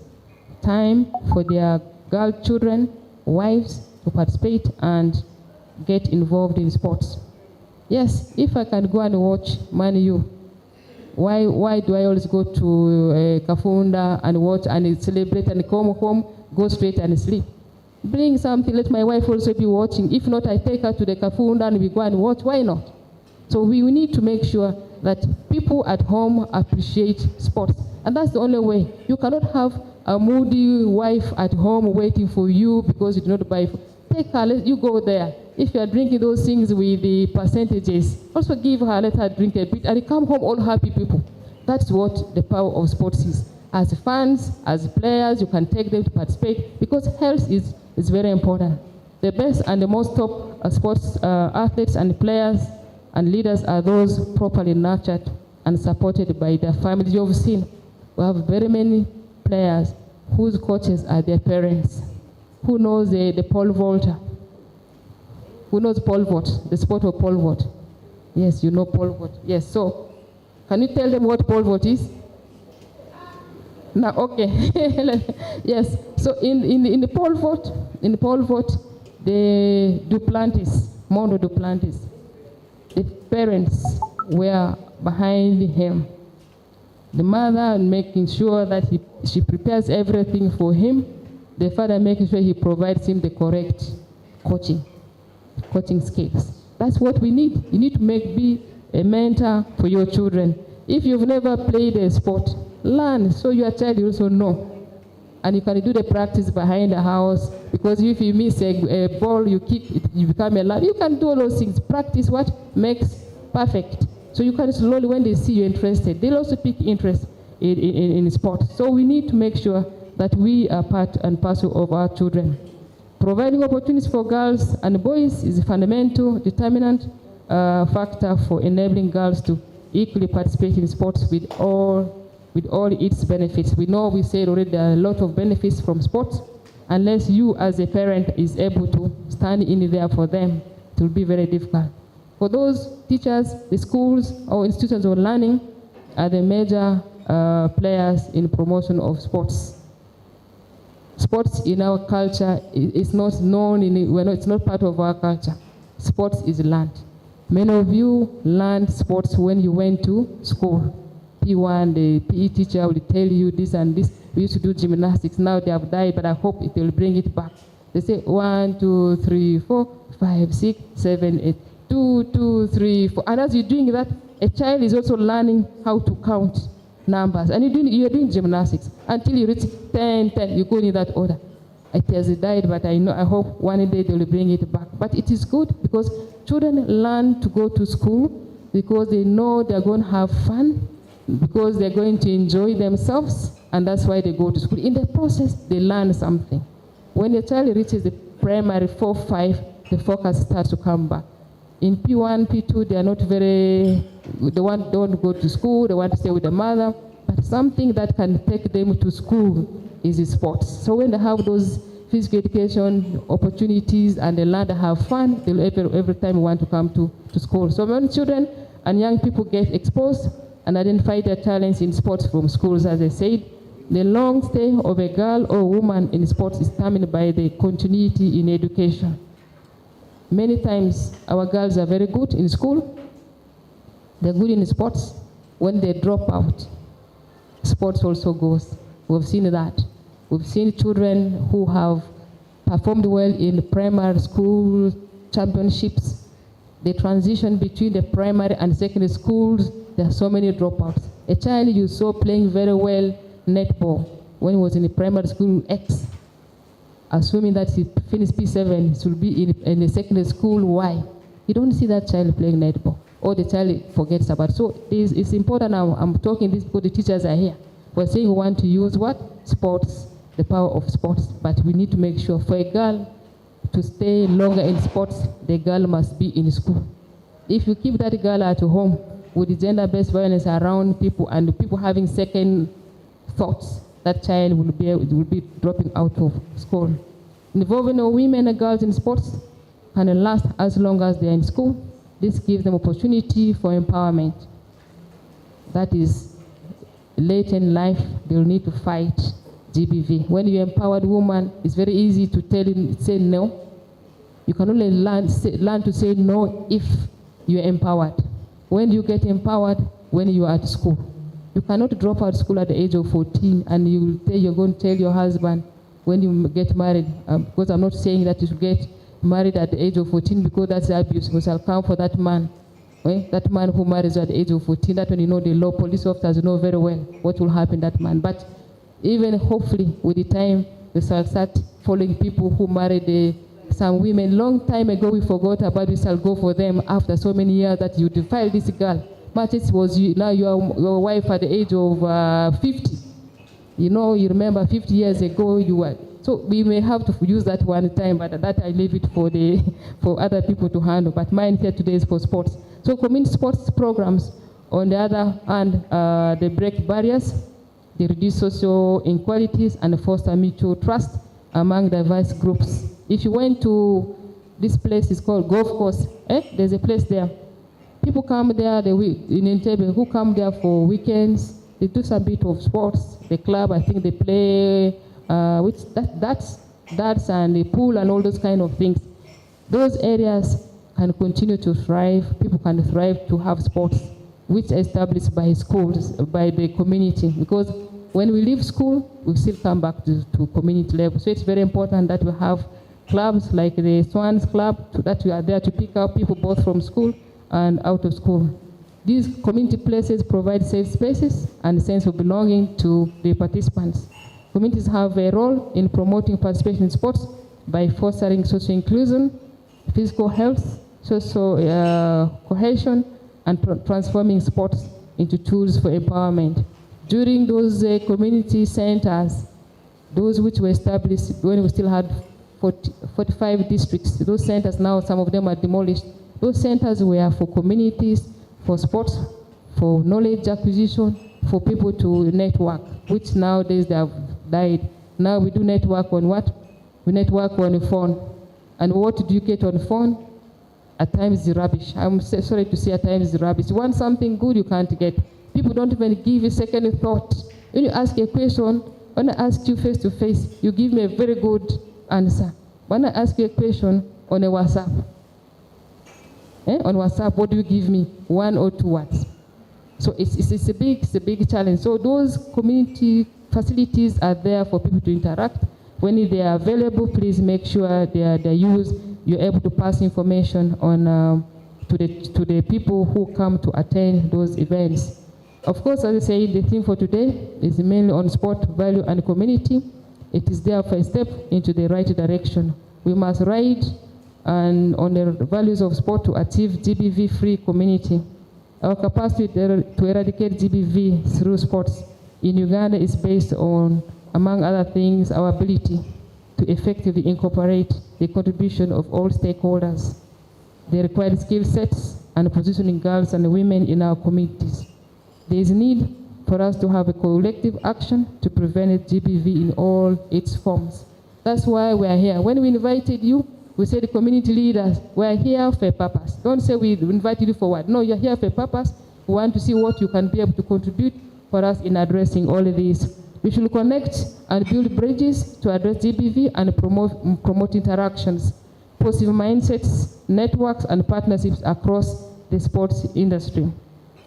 time for their girl children, wives to participate and get involved in sports. Yes, if I can go and watch Man U, why do I always go to Kafunda and watch and celebrate and come home, go straight and sleep? Bring something, let my wife also be watching. If not, I take her to the Kafunda and we go and watch. Why not? So we need to make sure that people at home appreciate sports. And that's the only way. You cannot have a moody wife at home waiting for you because you do not buy. Take her, you go there. If you are drinking those things with the percentages, also give her, let her drink a bit, and you come home all happy people. That's what the power of sports is. As fans, as players, you can take them to participate because health is very important. The best and the most top sports athletes and players and leaders are those properly nurtured and supported by their families. You've seen, we have very many players whose coaches are their parents. Who knows the pole vaulter? Who knows pole vault, the sport of pole vault? Yes, you know pole vault. Yes, so can you tell them what pole vault is? No, okay. Yes, so in the pole vault, the Duplantis, Mondo Duplantis, the parents were behind him. The mother making sure that she prepares everything for him. The father making sure he provides him the correct coaching skills. That's what we need. You need to be a mentor for your children. If you've never played a sport, learn so your child will also know. And you can do the practice behind the house, because if you miss a ball, you kick it, you become a lad. You can do all those things. Practice what makes perfect. So you can slowly, when they see you interested, they'll also pick interest in sport. So we need to make sure that we are part and parcel of our children. Providing opportunities for girls and boys is a fundamental determinant factor for enabling girls to equally participate in sports with all its benefits. We said already there are a lot of benefits from sports. Unless you as a parent is able to stand in there for them, it will be very difficult. For those teachers, the schools or institutions of learning are the major players in promotion of sports. Sports in our culture is not known, it's not part of our culture. Sports is learned. Many of you learned sports when you went to school. P1, the PE teacher will tell you this and this. We used to do gymnastics. Now they have died, but I hope it will bring it back. They say 1, 2, 3, 4, 5, 6, 7, 8. 2, 2, 3, 4. And as you're doing that, a child is also learning how to count numbers. And you're doing gymnastics until you reach 10, 10. You go in that order. It has died, but I hope one day they will bring it back. But it is good because children learn to go to school because they know they're going to have fun, because they're going to enjoy themselves, and that's why they go to school. In the process, they learn something. When the child reaches the primary 4, 5, the focus starts to come back. In P1, P2, they are not don't go to school, they want to stay with the mother, but something that can take them to school is sports. So when they have those physical education opportunities and they learn to have fun, they'll every time want to come to school. So when children and young people get exposed and identify their talents in sports from schools, as I said, the long stay of a girl or woman in sports is determined by the continuity in education. Many times our girls are very good in school, they're good in sports. When they drop out, sports also goes. We've seen that. We've seen children who have performed well in primary school championships. The transition between the primary and secondary schools, there are so many dropouts. A child you saw playing very well netball when he was in the primary school X, assuming that he finished P7, he will be in the secondary school Y. You don't see that child playing netball. or the child forgets about. So it's important now, I'm talking this because the teachers are here. We're saying we want to use what? Sports, the power of sports, but we need to make sure for a girl to stay longer in sports, the girl must be in school. If you keep that girl at home with the gender-based violence around people and people having second thoughts, that child will be dropping out of school. Involving women and girls in sports can last as long as they're in school. This gives them opportunity for empowerment. That is, late in life, they'll need to fight GBV. When you're empowered woman, it's very easy to say no. You can only learn to say no if you're empowered. When you get empowered, when you are at school. You cannot drop out of school at the age of 14 and you're going to tell your husband when you get married, because I'm not saying that you should get married at the age of 14 because that's abuse, because I'll come for that man. That man who marries at the age of 14, that when you know the law, police officers know very well what will happen to that man. But even hopefully with the time, they shall start following people who married some women long time ago. We forgot about we shall go for them after so many years that you defile this girl. But it was you, now your wife at the age of 50. You know, you remember 50 years ago you were. So we may have to use that one time, but that I leave it for other people to handle. But mine here today is for sports. So community sports programs, on the other hand, they break barriers, they reduce social inequalities, and foster mutual trust among diverse groups. If you went to this place, it's called Golf Course. There's a place there. People come there in Entebbe who come there for weekends. They do some bit of sports. The club, I think they play darts and the pool and all those kind of things. Those areas can continue to thrive. People can thrive to have sports, which are established by schools, by the community. Because when we leave school, we still come back to community level. So it's very important that we have clubs like the Swans Club, that we are there to pick up people both from school and out of school. These community places provide safe spaces and a sense of belonging to the participants. Communities have a role in promoting participation in sports by fostering social inclusion, physical health, social cohesion, and transforming sports into tools for empowerment. During those community centers, those which were established when we still had 45 districts, those centers now, some of them are demolished. Those centers were for communities, for sports, for knowledge acquisition, for people to network, which nowadays they have died. Now we do network on what? We network on the phone. And what do you get on the phone? At times the rubbish. I'm sorry to say at times the rubbish. You want something good, you can't get. People don't even give you second thought. When you ask a question, when I ask you face to face, you give me a very good answer. When I ask you a question on a WhatsApp, on WhatsApp, what do you give me? 1 or 2 words. So it's a big challenge. So those community facilities are there for people to interact. When they are available, please make sure they're used. You're able to pass information on to the people who come to attend those events. Of course, as I say, the theme for today is mainly on sport, value, and community. It is therefore a step into the right direction. We must ride and on the values of sport to achieve GBV-free community. Our capacity to eradicate GBV through sports in Uganda is based on, among other things, our ability to effectively incorporate the contribution of all stakeholders, the required skill sets, and positioning girls and women in our communities. There is need for us to have a collective action to prevent GBV in all its forms. That's why we are here. When we invited you, we said, community leaders, we are here for a purpose. Don't say we invited you for what. No, you're here for a purpose. We want to see what you can be able to contribute for us in addressing all of these. We should connect and build bridges to address GBV and promote interactions, positive mindsets, networks, and partnerships across the sports industry.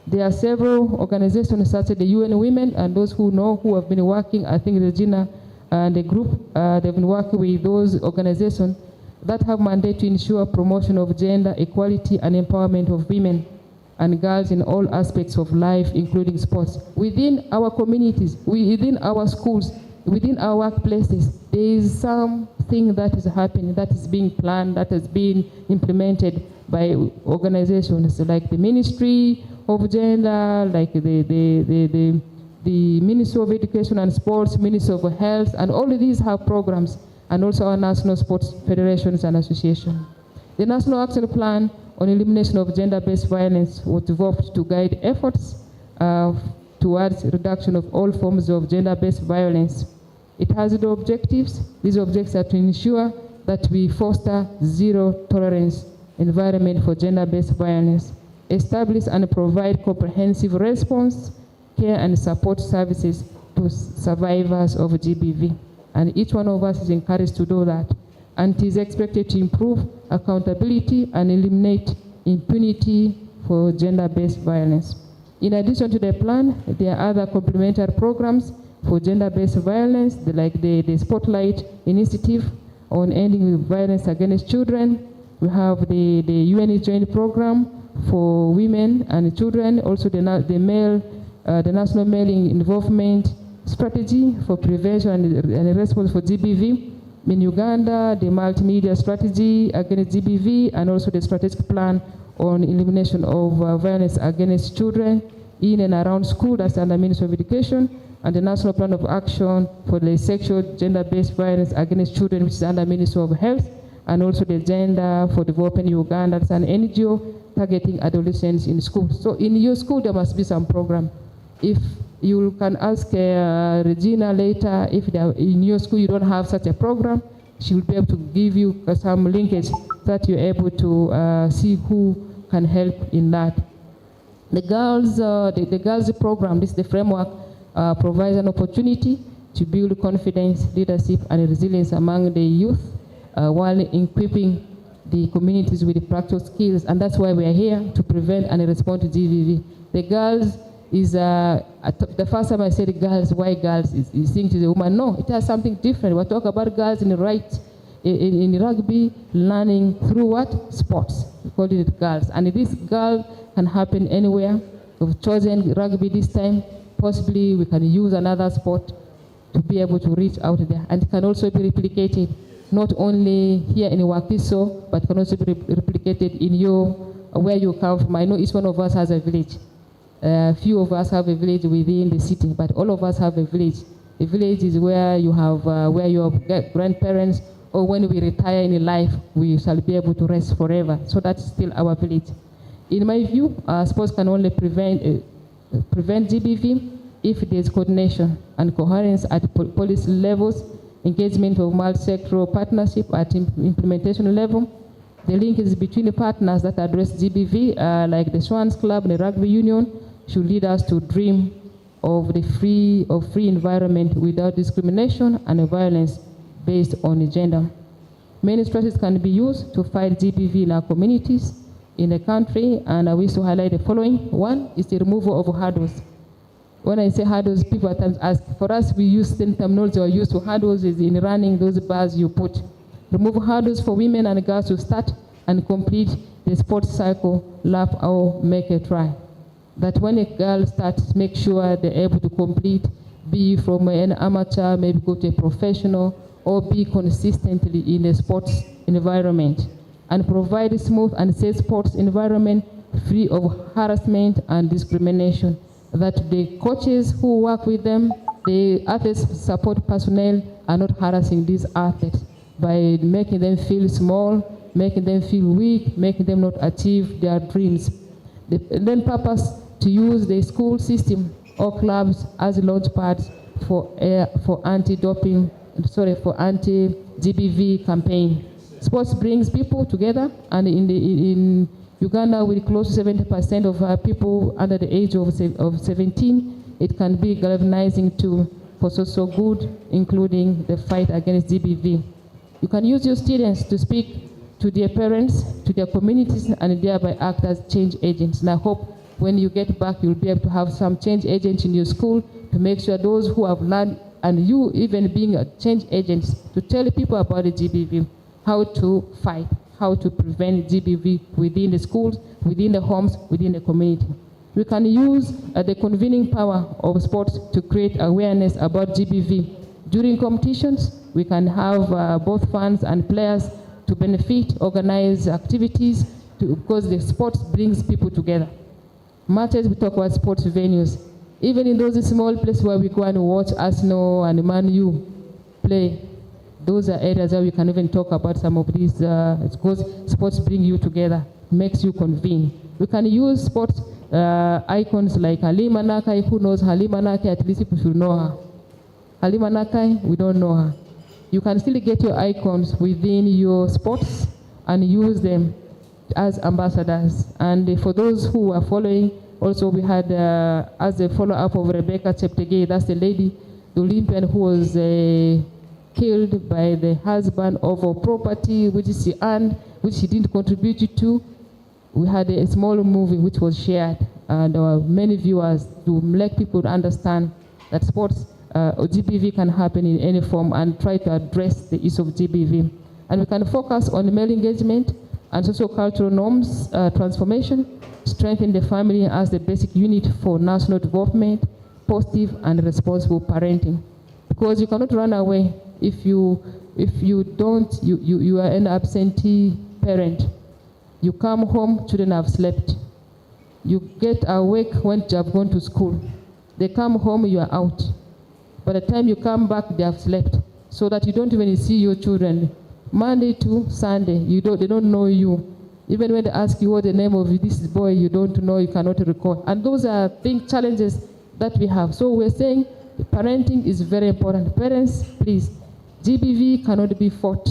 There are several organizations such as the UN Women and those who know who have been working, I think Regina and the group, they've been working with those organizations that have mandate to ensure promotion of gender equality and empowerment of women and girls in all aspects of life, including sports. Within our communities, within our schools, within our workplaces, there is some thing that is happening, that is being planned, that has been implemented by organizations like the Ministry of Gender, like the Ministry of Education and Sports, Ministry of Health, and all of these have programs, and also our national sports federations and associations. The National Action Plan on Elimination of Gender-Based Violence was developed to guide efforts towards reduction of all forms of gender-based violence. It has the objectives. These objectives are to ensure that we foster zero-tolerance environment for gender-based violence, establish and provide comprehensive response, care and support services to survivors of GBV. And each one of us is encouraged to do that. And it is expected to improve accountability and eliminate impunity for gender-based violence. In addition to the plan, there are other complementary programs for gender-based violence, like the Spotlight Initiative on ending violence against children. We have the UN Joint Program for women and children, also the National Male Involvement Strategy for Prevention and Response for GBV. In Uganda, the Multimedia Strategy Against GBV, and also the Strategic Plan on Elimination of Violence Against Children in and around school, that's under Ministry of Education, and the National Plan of Action for the Sexual Gender-Based Violence Against Children, which is under Ministry of Health, and also the Gender for Development Uganda, that's an NGO targeting adolescents in school. So in your school, there must be some program. If you can ask Regina later, if in your school you don't have such a program, she will be able to give you some linkage that you're able to see who can help in that. The girls program, this is the framework, provides an opportunity to build confidence, leadership, and resilience among the youth while equipping the communities with the practical skills, and that's why we are here, to prevent and respond to GBV. The girls is, the first time I said girls, why girls? You think to the woman, no, it has something different. We're talking about girls in rugby, learning through what? Sports. We call it girls. And this girl can happen anywhere. We've chosen rugby this time. Possibly we can use another sport to be able to reach out there. And it can also be replicated, not only here in Wakiso, but can also be replicated in where you come from. I know each one of us has a village. Few of us have a village within the city, but all of us have a village. A village is where you have, where your grandparents, or when we retire in life, we shall be able to rest forever. So that's still our village. In my view, sports can only prevent GBV if there's coordination and coherence at policy levels, engagement of multi-sectoral partnership at implementation level. The link is between the partners that address GBV, like the Swans Club and the Rugby Union, should lead us to dream of the free environment without discrimination and violence based on gender. Many strategies can be used to fight GBV in our communities, in the country, and I wish to highlight the following. One is the removal of hurdles. When I say hurdles, people at times ask, for us we use the terminology or use to hurdles is in running those bars you put. Remove hurdles for women and girls to start and complete the sports cycle, laugh or make a try. That when a girl starts, make sure they're able to complete, be from an amateur, maybe go to a professional, or be consistently in a sports environment, and provide a smooth and safe sports environment free of harassment and discrimination. That the coaches who work with them, the athletes support personnel are not harassing these athletes by making them feel small, making them feel weak, making them not achieve their dreams. The then purpose to use the school system or clubs as launch pads for anti-doping, for anti-GBV campaign. Sports brings people together, and in Uganda, with close to 70% of people under the age of 17, it can be galvanizing tool for social good, including the fight against GBV. You can use your students to speak to their parents, to their communities, and thereby act as change agents. And I hope when you get back, you'll be able to have some change agents in your school to make sure those who have learned, and you even being a change agents, to tell people about the GBV, how to fight, how to prevent GBV within the schools, within the homes, within the community. We can use the convening power of sports to create awareness about GBV during competitions, We can have both fans and players to benefit, organize activities, because the sports brings people together. Much as we talk about sports venues, even in those small places where we go and watch Arsenal and Man U play, those are areas where we can even talk about some of these, because sports bring you together, makes you convene. We can use sports icons like Halima Nakai. Who knows Halima Nakai? At least people should know her. Halima Nakai, we don't know her. You can still get your icons within your sports and use them as ambassadors. And for those who are following, also we had, as a follow-up of Rebecca Cheptegei, that's the lady, the Olympian who was killed by the husband of a property which she earned, which she didn't contribute to. We had a small movie which was shared, and there were many viewers to let people understand that sports or GBV can happen in any form, and try to address the issue of GBV. And we can focus on male engagement and socio-cultural norms transformation, strengthen the family as the basic unit for national development, positive and responsible parenting. Because you cannot run away if you are an absentee parent. You come home, children have slept. You get awake when you have gone to school. They come home, you are out. By the time you come back, they have slept. So that you don't even see your children. Monday to Sunday, they don't know you. Even when they ask you what the name of this boy, you don't know, you cannot recall. And those are challenges that we have. So we're saying parenting is very important. Parents, please, GBV cannot be fought.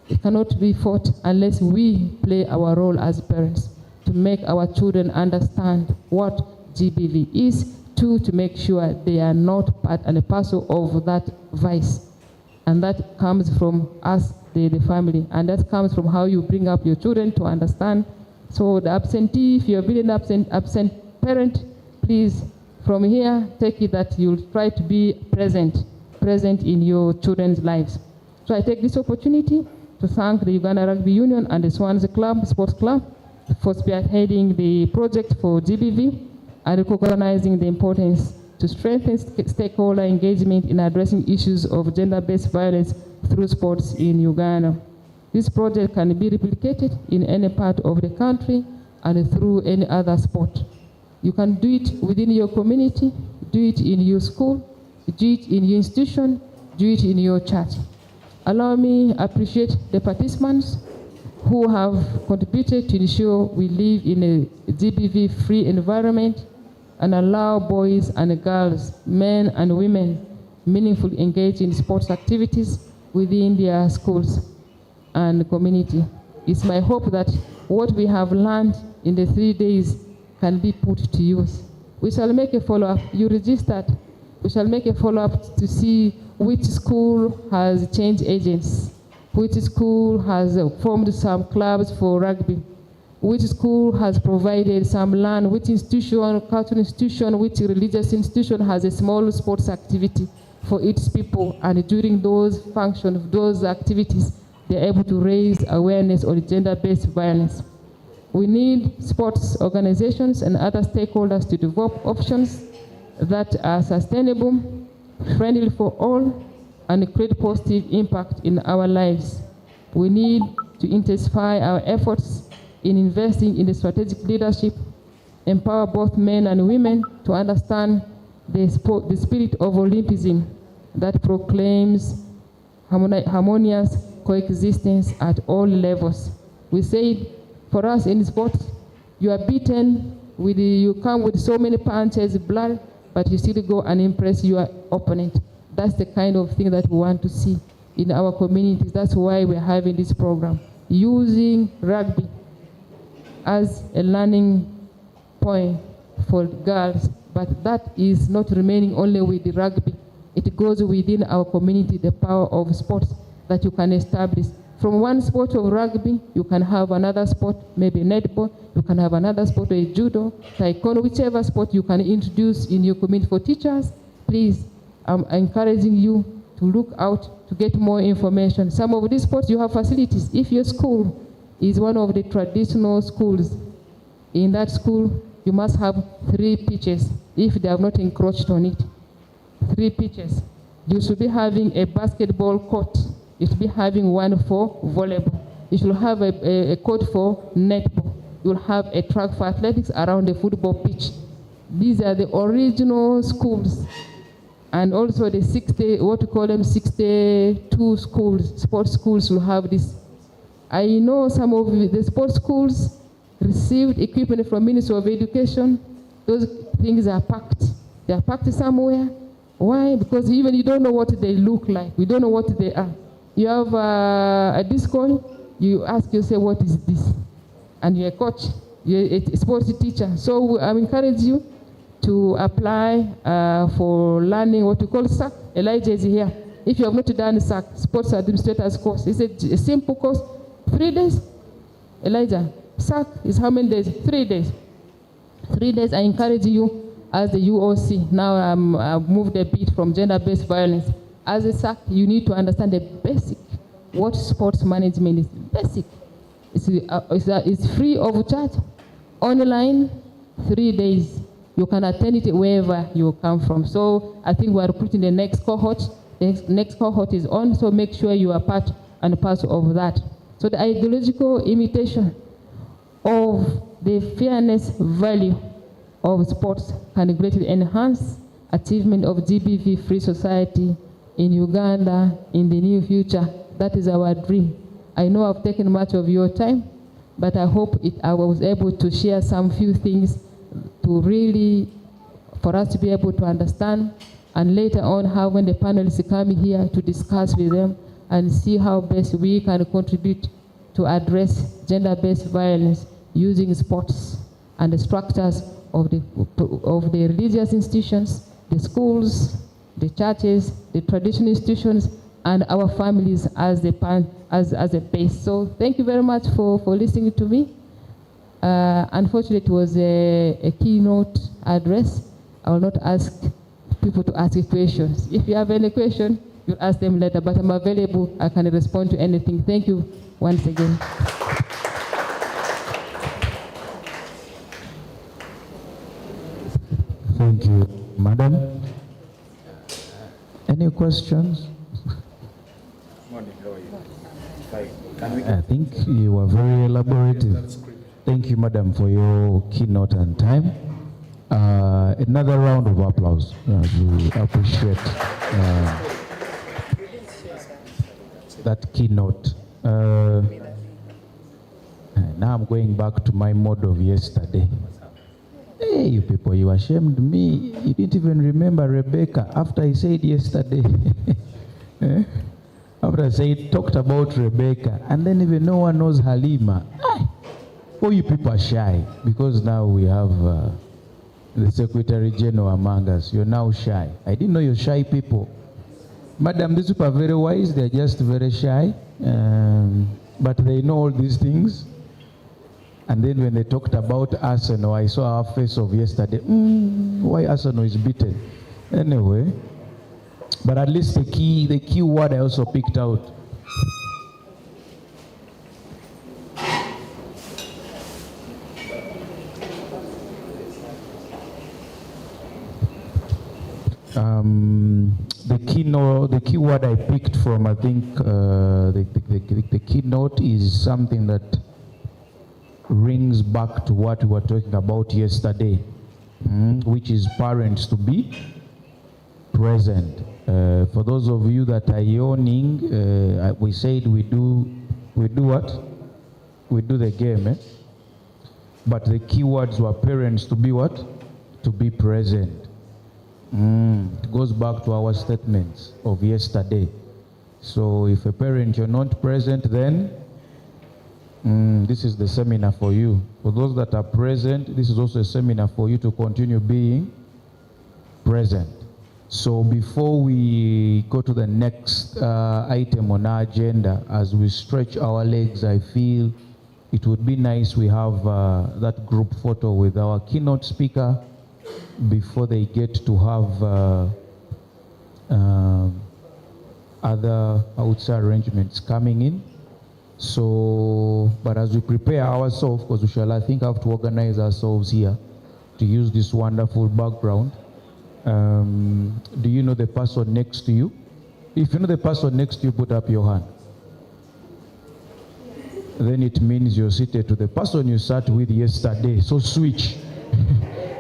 It cannot be fought unless we play our role as parents to make our children understand what GBV is, to make sure they are not part and a parcel of that vice. And that comes from us, the family, and that comes from how you bring up your children to understand. So the absentee, if you're being an absent parent, please, from here, take it that you'll try to be present in your children's lives. So I take this opportunity to thank the Uganda Rugby Union and the Swansea Club, Sports Club, for spearheading the project for GBV and recognizing the importance to strengthen stakeholder engagement in addressing issues of gender-based violence through sports in Uganda. This project can be replicated in any part of the country and through any other sport. You can do it within your community, do it in your school, do it in your institution, do it in your church. Allow me to appreciate the participants who have contributed to ensure we live in a GBV-free environment and allow boys and girls, men and women, meaningfully engage in sports activities within their schools and community. It's my hope that what we have learned in the 3 days can be put to use. We shall make a follow-up. You registered. We shall make a follow-up to see which school has changed agents, which school has formed some clubs for rugby, which school has provided some land, which institution, cultural institution, which religious institution has a small sports activity for its people, and during those functions, those activities, they're able to raise awareness on gender-based violence. We need sports organizations and other stakeholders to develop options that are sustainable, friendly for all, and create positive impact in our lives. We need to intensify our efforts in investing in the strategic leadership, empower both men and women to understand the spirit of Olympism that proclaims harmonious coexistence at all levels. We say, for us in sports, you are beaten, you come with so many punches, blood, but you still go and impress your opponent. That's the kind of thing that we want to see in our communities. That's why we're having this program, using rugby as a learning point for girls, but that is not remaining only with the rugby. It goes within our community, the power of sports that you can establish. From one sport of rugby, you can have another sport, maybe netball, you can have another sport, a judo, taekwondo, whichever sport you can introduce in your community. For teachers, please, I'm encouraging you to look out to get more information. Some of these sports, you have facilities. If your school is one of the traditional schools, in that school, you must have 3 pitches if they have not encroached on it. 3 pitches. You should be having a basketball court. You should be having one for volleyball. You should have a court for netball. You will have a track for athletics around the football pitch. These are the original schools. And also the 62 schools, sports schools will have this. I know some of the sports schools received equipment from Ministry of Education. Those things are packed. They are packed somewhere. Why? Because even you don't know what they look like. We don't know what they are. You have a disco, you ask yourself, what is this? And you're a coach, you're a sports teacher. So I encourage you to apply for learning what we call SAC. Elijah is here. If you have not done SAC, Sports Administrators course, it's a simple course, 3 days. Elijah, SAC is how many days? 3 days. 3 days, I encourage you as the UOC. Now I've moved a bit from gender-based violence. As a SAC, you need to understand the basic, what sports management is. Basic. It's free of charge, online, 3 days. You can attend it wherever you come from. So I think we are recruiting the next cohort. The next cohort is on, so make sure you are part and parcel of that. So the ideological imitation of the fairness value of sports can greatly enhance achievement of GBV-free society in Uganda in the near future. That is our dream. I know I've taken much of your time, but I hope I was able to share some few things to really, for us to be able to understand, and later on how when the panelists come here to discuss with them and see how best we can contribute to address gender-based violence using sports and the structures of the religious institutions, the schools, the churches, the traditional institutions, and our families as a base. So thank you very much for listening to me. Unfortunately, it was a keynote address. I will not ask people to ask questions. If you have any question, you ask them later, but I'm available. I can respond to anything. Thank you once again. Thank you, Madam. Any questions? Morning, how are you? I think you were very elaborative. Thank you, Madam, for your keynote and time. Another round of applause. We appreciate that keynote. Now I'm going back to my mode of yesterday. Hey, you people, you ashamed me. You didn't even remember Rebecca after I said yesterday. After I talked about Rebecca, and then even no one knows Halima. Oh, you people are shy because now we have the Secretary General among us. You're now shy. I didn't know you're shy people. Madam, these people are very wise. They're just very shy. But they know all these things. And then when they talked about Arsenal, I saw our face of yesterday. Why Arsenal is beaten? Anyway, but at least the key word I also picked out. The key word I picked from, I think, the keynote is something that rings back to what we were talking about yesterday, which is parents to be present. For those of you that are yawning, we said we do what? We do the game, But the key words were parents to be what? To be present. It goes back to our statements of yesterday. So if a parent you're not present, then this is the seminar for you. For those that are present, this is also a seminar for you to continue being present. So before we go to the next item on our agenda, as we stretch our legs, I feel it would be nice we have that group photo with our keynote speaker before they get to have other outside arrangements coming in. So, but as we prepare ourselves, because we shall, I think, have to organize ourselves here to use this wonderful background, Do you know the person next to you? If you know the person next to you, put up your hand. Then it means you're seated to the person you sat with yesterday. So switch.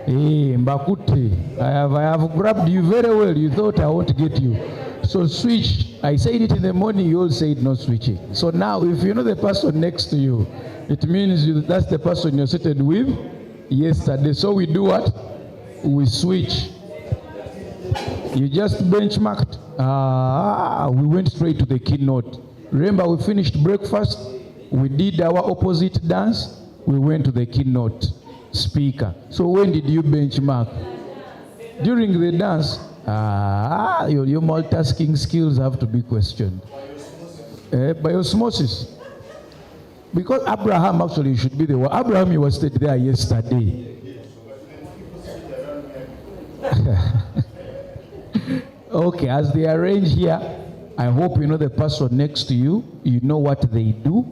Hey, Mbakuti, I have grabbed you very well. You thought I won't get you. So switch. I said it in the morning, you all said no switching. So now if you know the person next to you, it means that's the person you're seated with yesterday. So we do what? We switch. You just benchmarked. We went straight to the keynote. Remember, we finished breakfast. We did our opposite dance. We went to the keynote speaker. So when did you benchmark? During the dance. Your multitasking skills have to be questioned. By osmosis. Because Abraham actually should be the one. Abraham, he was stayed there yesterday. Okay, as they arrange here, I hope you know the person next to you. You know what they do.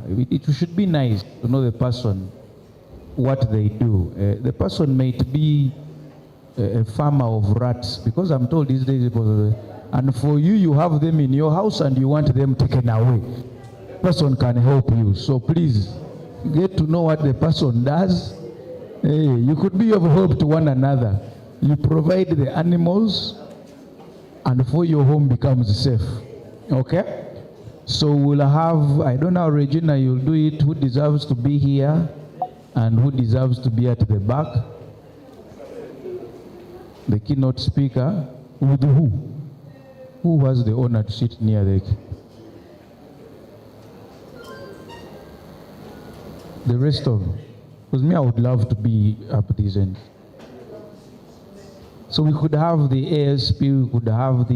It should be nice to know the person, what they do. The person might be a farmer of rats, because I'm told these days, and for you, you have them in your house and you want them taken away. The person can help you. So please, get to know what the person does. Hey, you could be of help to one another. You provide the animals, and for your home becomes safe. Okay? So we'll have, I don't know, Regina, you'll do it, who deserves to be here and who deserves to be at the back. The keynote speaker, with who? Who was the honor to sit near the rest of them? Because me, I would love to be up this end. So we could have the ASP, we could have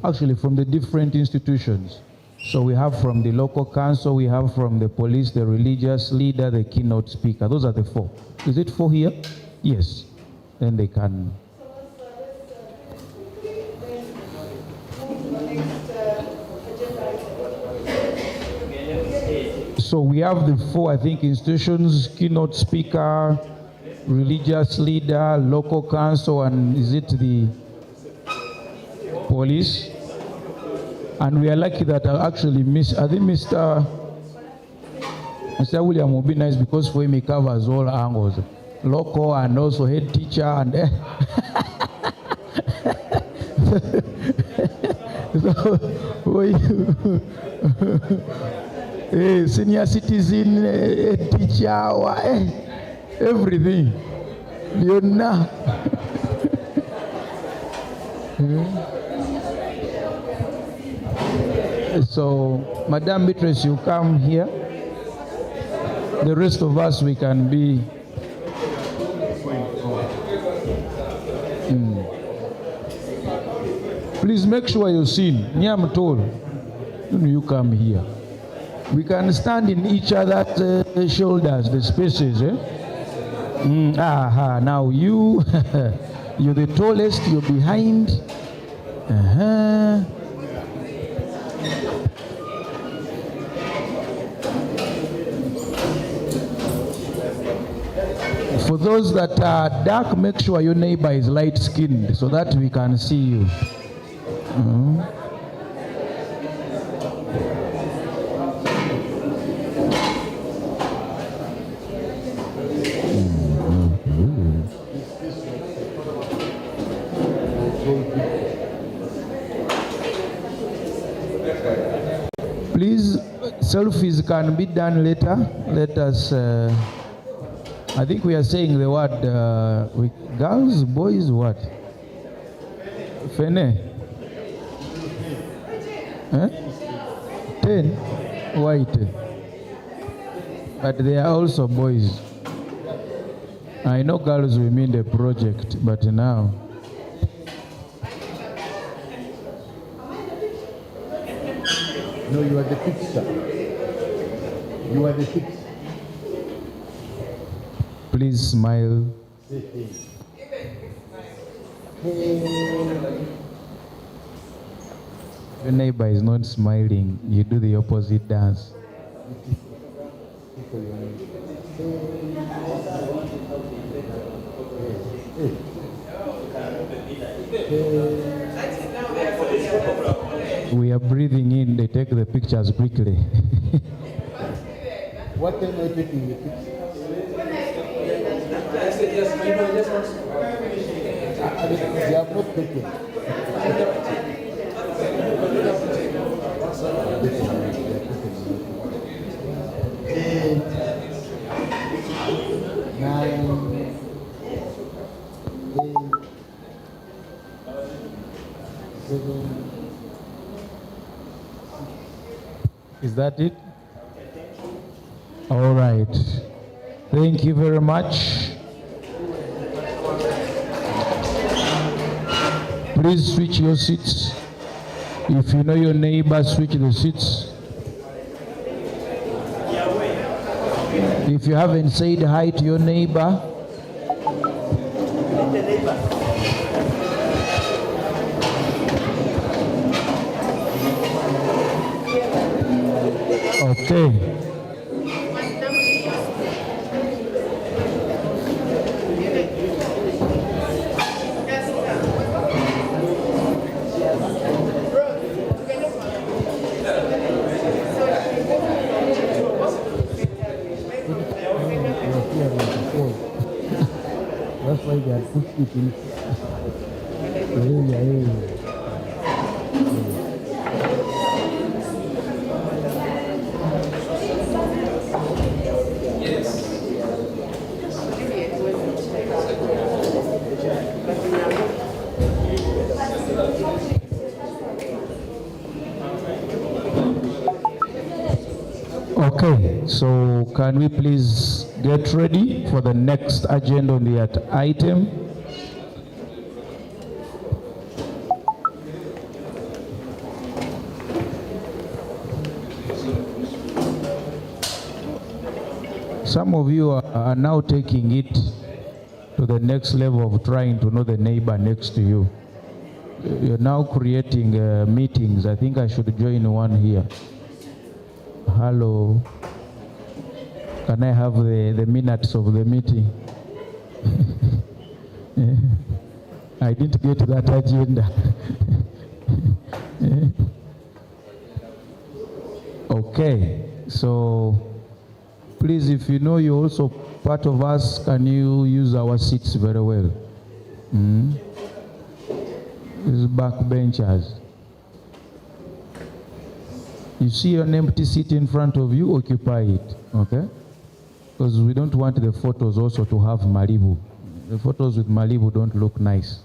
actually from the different institutions. So we have from the local council, we have from the police, the religious leader, the keynote speaker. Those are the four. Is it four here? Yes. Then they can. So we have the four, I think, institutions: keynote speaker, religious leader, local council, and is it the police? And we are lucky that actually I think Mr. William will be nice, because for him he covers all angles, local and also head teacher and so for you, senior citizen, head teacher, everything. You know. So, Madam Beatrice, you come here. The rest of us, we can be. Please make sure you're seen. Nyam told you come here. We can stand in each other's shoulders, the spaces. Now you, you're the tallest, you're behind. For those that are dark, make sure your neighbor is light-skinned so that we can see you. Please, selfies can be done later. Let us, I think we are saying the word, girls, boys, what? Fene? 10? White. But they are also boys. I know girls we mean the project, but now. No, you are the fixer. You are the fixer. Please smile. Your neighbor is not smiling. You do the opposite dance. We are breathing in, they take the pictures quickly. What time are you taking the picture? They have not taken. Eight, 9, 8, 7. Is that it? All right. Thank you very much. Please switch your seats. If you know your neighbor, switch the seats. If you haven't said hi to your neighbor, okay. That's why they had pushed it in. Okay, so can we please get ready for the next agenda on the item? Some of you are now taking it to the next level of trying to know the neighbor next to you. You're now creating meetings. I think I should join one here. Hello. Can I have the minutes of the meeting? I didn't get that agenda. Okay, so please, if you know you're also part of us, can you use our seats very well? These backbenchers. You see an empty seat in front of you, occupy it, okay? Because we don't want the photos also to have Malibu. The photos with Malibu don't look nice.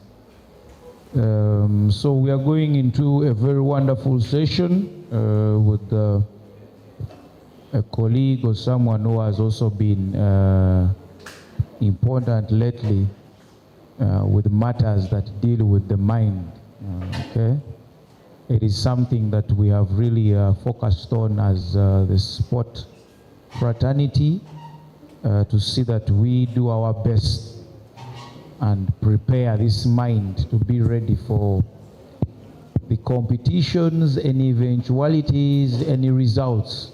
So we are going into a very wonderful session with a colleague or someone who has also been important lately with matters that deal with the mind, okay? It is something that we have really focused on as the sport fraternity to see that we do our best and prepare this mind to be ready for the competitions, any eventualities, any results.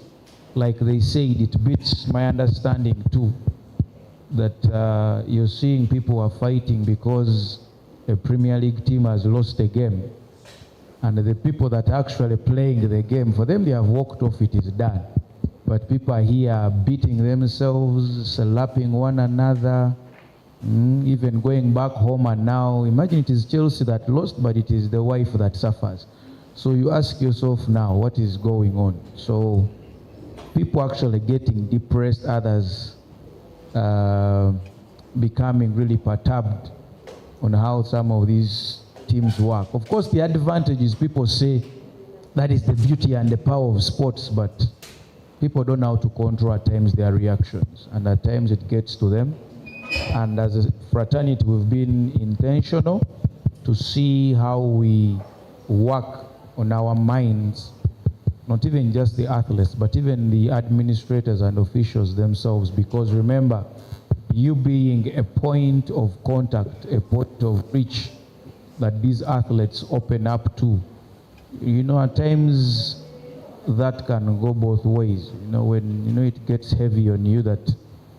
Like they said, it beats my understanding too, that you're seeing people are fighting because a Premier League team has lost a game. And the people that are actually playing the game, for them, they have walked off, it is done. But people are here beating themselves, slapping one another, even going back home. And now, imagine it is Chelsea that lost, but it is the wife that suffers. So you ask yourself now, what is going on? So people actually getting depressed, others becoming really perturbed on how some of these teams work. Of course, the advantage is people say that is the beauty and the power of sports, but people don't know how to control at times their reactions, and at times it gets to them. And as a fraternity, we've been intentional to see how we work on our minds, not even just the athletes, but even the administrators and officials themselves, because remember, you being a point of contact, a point of reach that these athletes open up to. You know, at times that can go both ways. You know, when it gets heavy on you, that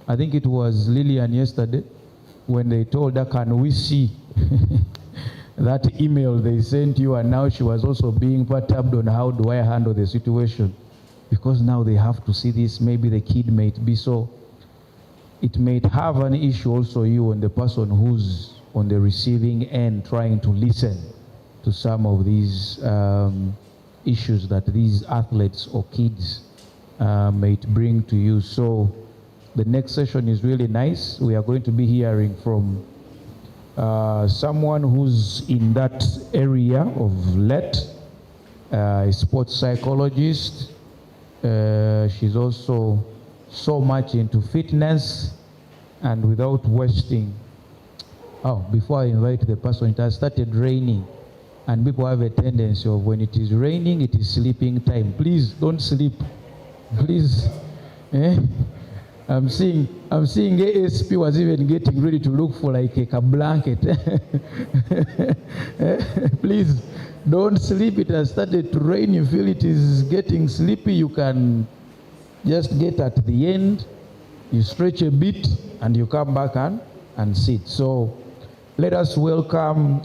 I think it was Lillian yesterday when they told her, can we see that email they sent you, and now she was also being perturbed on how do I handle the situation, because now they have to see this, maybe the kid might be so, it might have an issue also you and the person who's on the receiving end trying to listen to some of these issues that these athletes or kids might bring to you. So the next session is really nice. We are going to be hearing from someone who's in that area of LET, a sports psychologist. She's also so much into fitness, and without wasting, before I invite the person, it has started raining, and people have a tendency of when it is raining, it is sleeping time. Please don't sleep, please. I'm seeing ASP was even getting ready to look for like a blanket. Please don't sleep. It has started to rain. You feel it is getting sleepy, you can just get at the end, you stretch a bit, and you come back and sit. So let us welcome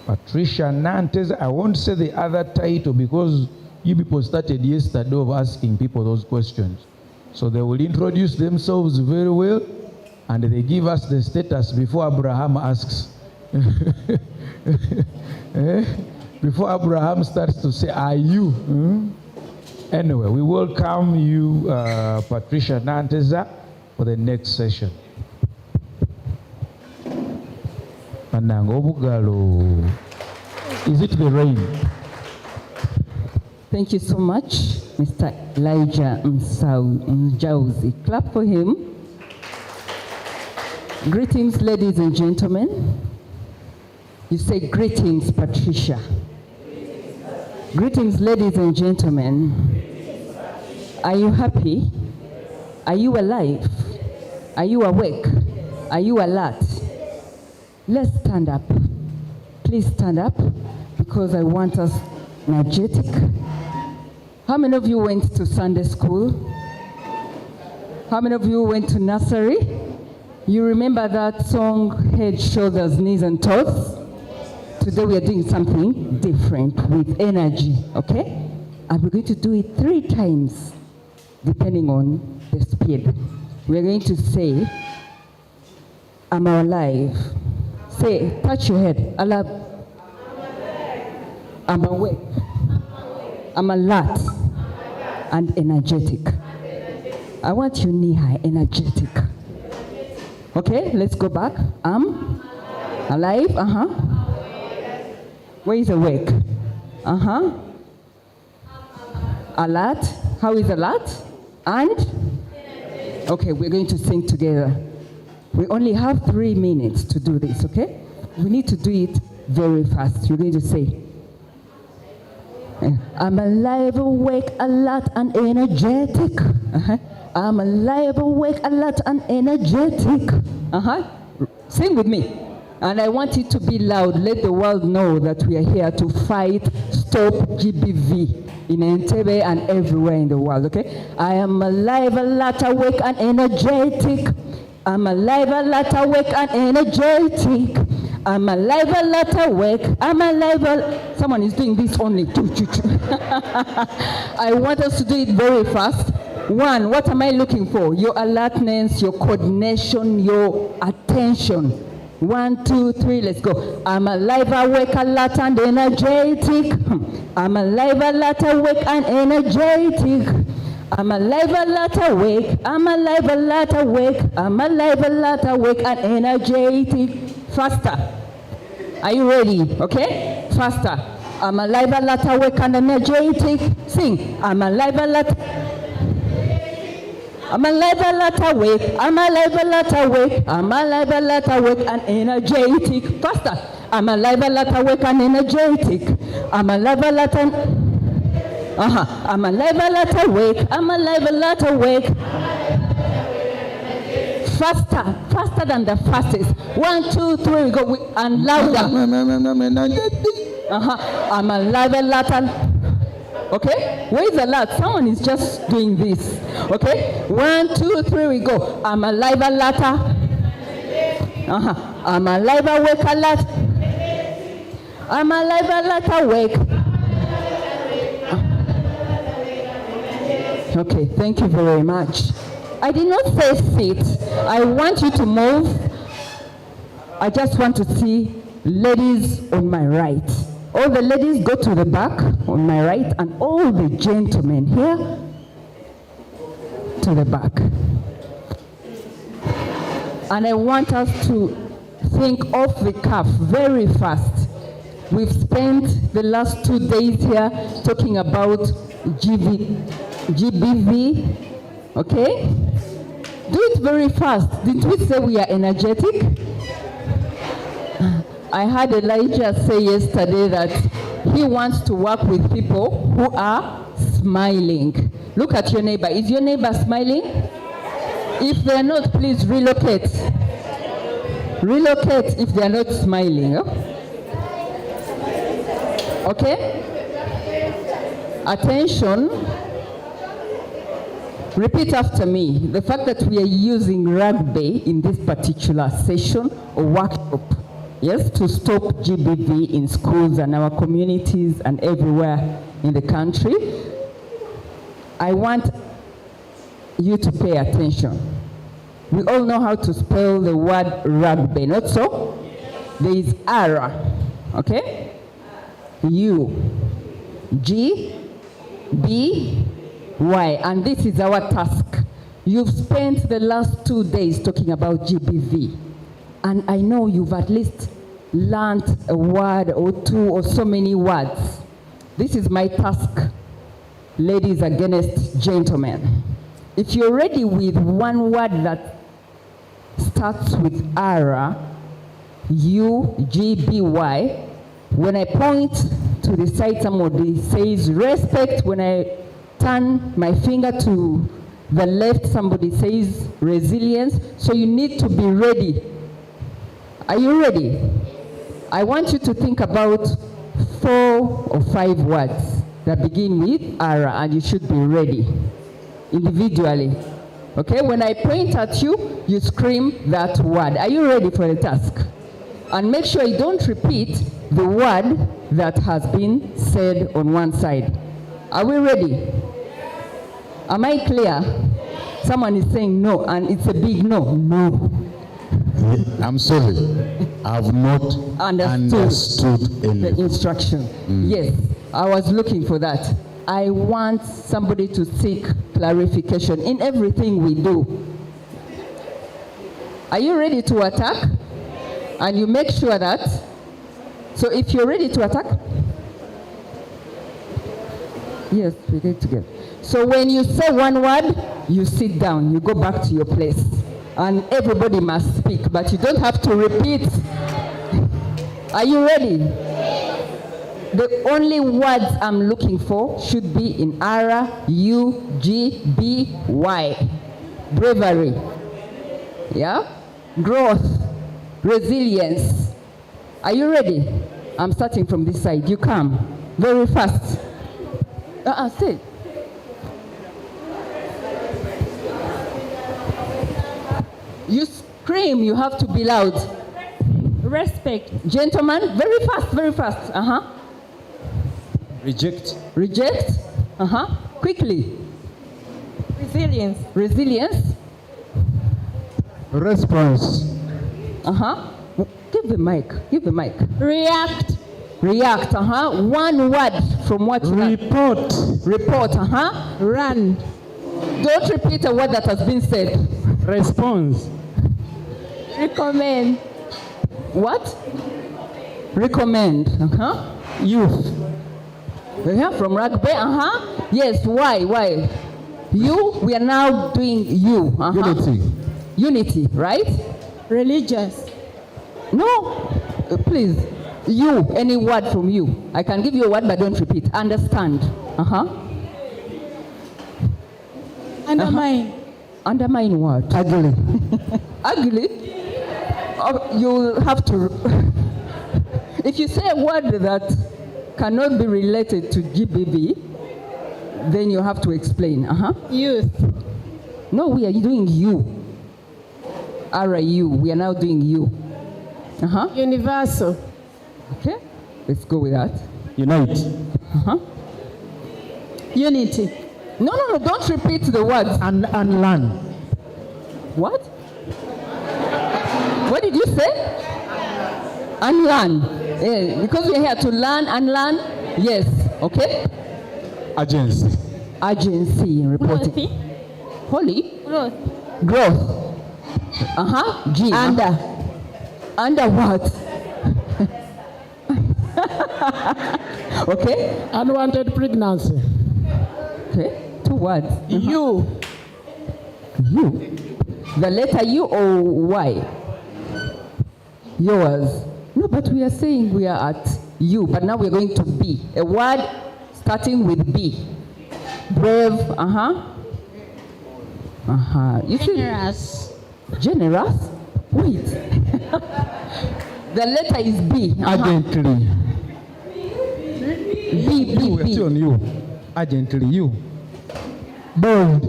Patricia Nantes. I won't say the other title because you people started yesterday of asking people those questions. So they will introduce themselves very well, and they give us the status before Abraham asks. Before Abraham starts to say, are you? Anyway, we welcome you, Patricia Nanteza, for the next session. Is it the rain? Thank you so much, Mr. Elijah Mjauzi. Clap for him. Greetings, ladies and gentlemen. You say greetings, Patricia. Greetings, ladies and gentlemen. Are you happy? Are you alive? Are you awake? Are you alert? Let's stand up. Please stand up, because I want us energetic. How many of you went to Sunday school? How many of you went to nursery? You remember that song, Head, Shoulders, Knees, and Toes? Today we are doing something different with energy, okay? And we're going to do it 3 times, depending on the speed. We're going to say, I'm alive. Say, touch your head. Alive. I'm awake. I'm alert. And energetic. I want you knee high, energetic. Okay, let's go back. I'm alive. Where is awake? Alert. How is alert? And? Okay, we're going to sing together. We only have 3 minutes to do this, okay? We need to do it very fast. You're going to say, I'm alive, awake, alert, and energetic. I'm alive, awake, alert, and energetic. Sing with me. And I want it to be loud. Let the world know that we are here to fight, stop GBV in Entebbe and everywhere in the world, okay? I am alive, alert, awake, and energetic. I'm alive, alert, awake, and energetic. I'm alive, alert, awake. I'm alive, someone is doing this only. I want us to do it very fast. 1, what am I looking for? Your alertness, your coordination, your attention. 1, 2, 3, let's go. I'm alive, awake, alert, and energetic. I'm alive, alert, awake, and energetic. I'm alive, alert, awake. I'm alive, alert, awake. I'm alive, alert, awake, and energetic. Faster. Are you ready? Okay? Faster. I'm alive, alert, awake, and energetic. Sing. I'm alive, alert. I'm alive, alert, awake. I'm alive, alert, awake. I'm alive, alert, awake, and energetic. Faster. I'm alive, alert, awake, and energetic. I'm alive, alert, and I'm alive, alert, awake. I'm alive, alert, awake. Faster, faster than the fastest. 1, 2, 3, we go, and louder. I'm alive, alert, and Okay? Where is alert? Someone is just doing this. Okay? 1, 2, 3, we go. I'm alive, alerter. I'm alive, awake, alert. I'm alive, alert, awake. Okay, thank you very much. I did not say sit. I want you to move. I just want to see ladies on my right. All the ladies go to the back on my right, and all the gentlemen here to the back. And I want us to think off the cuff very fast. We've spent the last 2 days here talking about GBV, okay? Do it very fast. Didn't we say we are energetic? I heard Elijah say yesterday that he wants to work with people who are smiling. Look at your neighbor. Is your neighbor smiling? If they're not, please relocate. Relocate if they're not smiling. Okay? Attention. Repeat after me. The fact that we are using rugby in this particular session or workshop, yes, to stop GBV in schools and our communities and everywhere in the country, I want you to pay attention. We all know how to spell the word rugby, not so? There is R, okay? U, G, B, Y, and this is our task. You've spent the last 2 days talking about GBV, and I know you've at least learned a word or two or so many words. This is my task, ladies against gentlemen. If you're ready with one word that starts with R, U, G, B, Y, when I point to the side, somebody says respect. When I turn my finger to the left, somebody says resilience. So you need to be ready. Are you ready? I want you to think about 4 or 5 words that begin with R, and you should be ready individually. Okay, when I point at you, you scream that word. Are you ready for the task? And make sure you don't repeat the word that has been said on one side. Are we ready? Am I clear? Someone is saying no, and it's a big no. No. I'm sorry. I've not understood the instruction. Yes, I was looking for that. I want somebody to seek clarification in everything we do. Are you ready to attack? And you make sure that. So if you're ready to attack, yes, we did together. So when you say one word, you sit down, you go back to your place. And everybody must speak, but you don't have to repeat. Are you ready? The only words I'm looking for should be in R, U, G, B, Y. Bravery. Yeah? Growth. Resilience. Are you ready? I'm starting from this side. You come. Very fast. Say. You scream, you have to be loud. Respect. Gentlemen, very fast, very fast. Reject. Reject. Quickly. Resilience. Resilience. Response. Give the mic. Give the mic. React. React. One word from what you have. Report. Report. Run. Don't repeat a word that has been said. Response. Recommend. What? Recommend. Youth. From rugby. Yes. Why? You. We are now doing you. Unity. Unity. Right? Religious. No. Please. You. Any word from you. I can give you a word, but don't repeat. Understand. Undermine. Undermine what? Ugly. Ugly? You have to. If you say a word that cannot be related to GBV, Then you have to explain. Youth. No, we are doing you. RIU. We are now doing you. Universal. Okay. Let's go with that. Unite. Unity. No. Don't repeat the words. And learn. What? What did you say? Unlearn. Yeah, because we are here to learn, unlearn. Yes. Okay. Agency. Agency in reporting. Holy. Growth. G. Under what? Okay. Unwanted pregnancy. Okay. 2 words. You. You. The letter U or Y? Yours. No, but we are saying we are at U, but now we're going to B. A word starting with B. Brave. You Generous. Generous? Wait. The letter is B. Urgently. B. We're still on you. Urgently. You. Bold.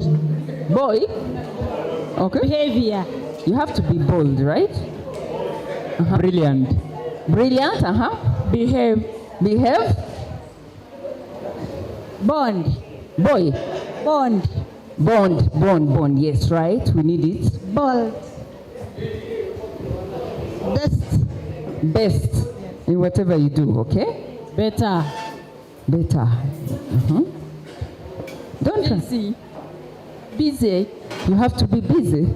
Boy. Okay. Behavior. You have to be bold, right? Brilliant. Brilliant. Behave. Behave. Bond. Boy. Bond. Bond. Yes, right. We need it. Bold. Best in whatever you do. Okay. Better. Don't try. Busy. Busy. You have to be busy.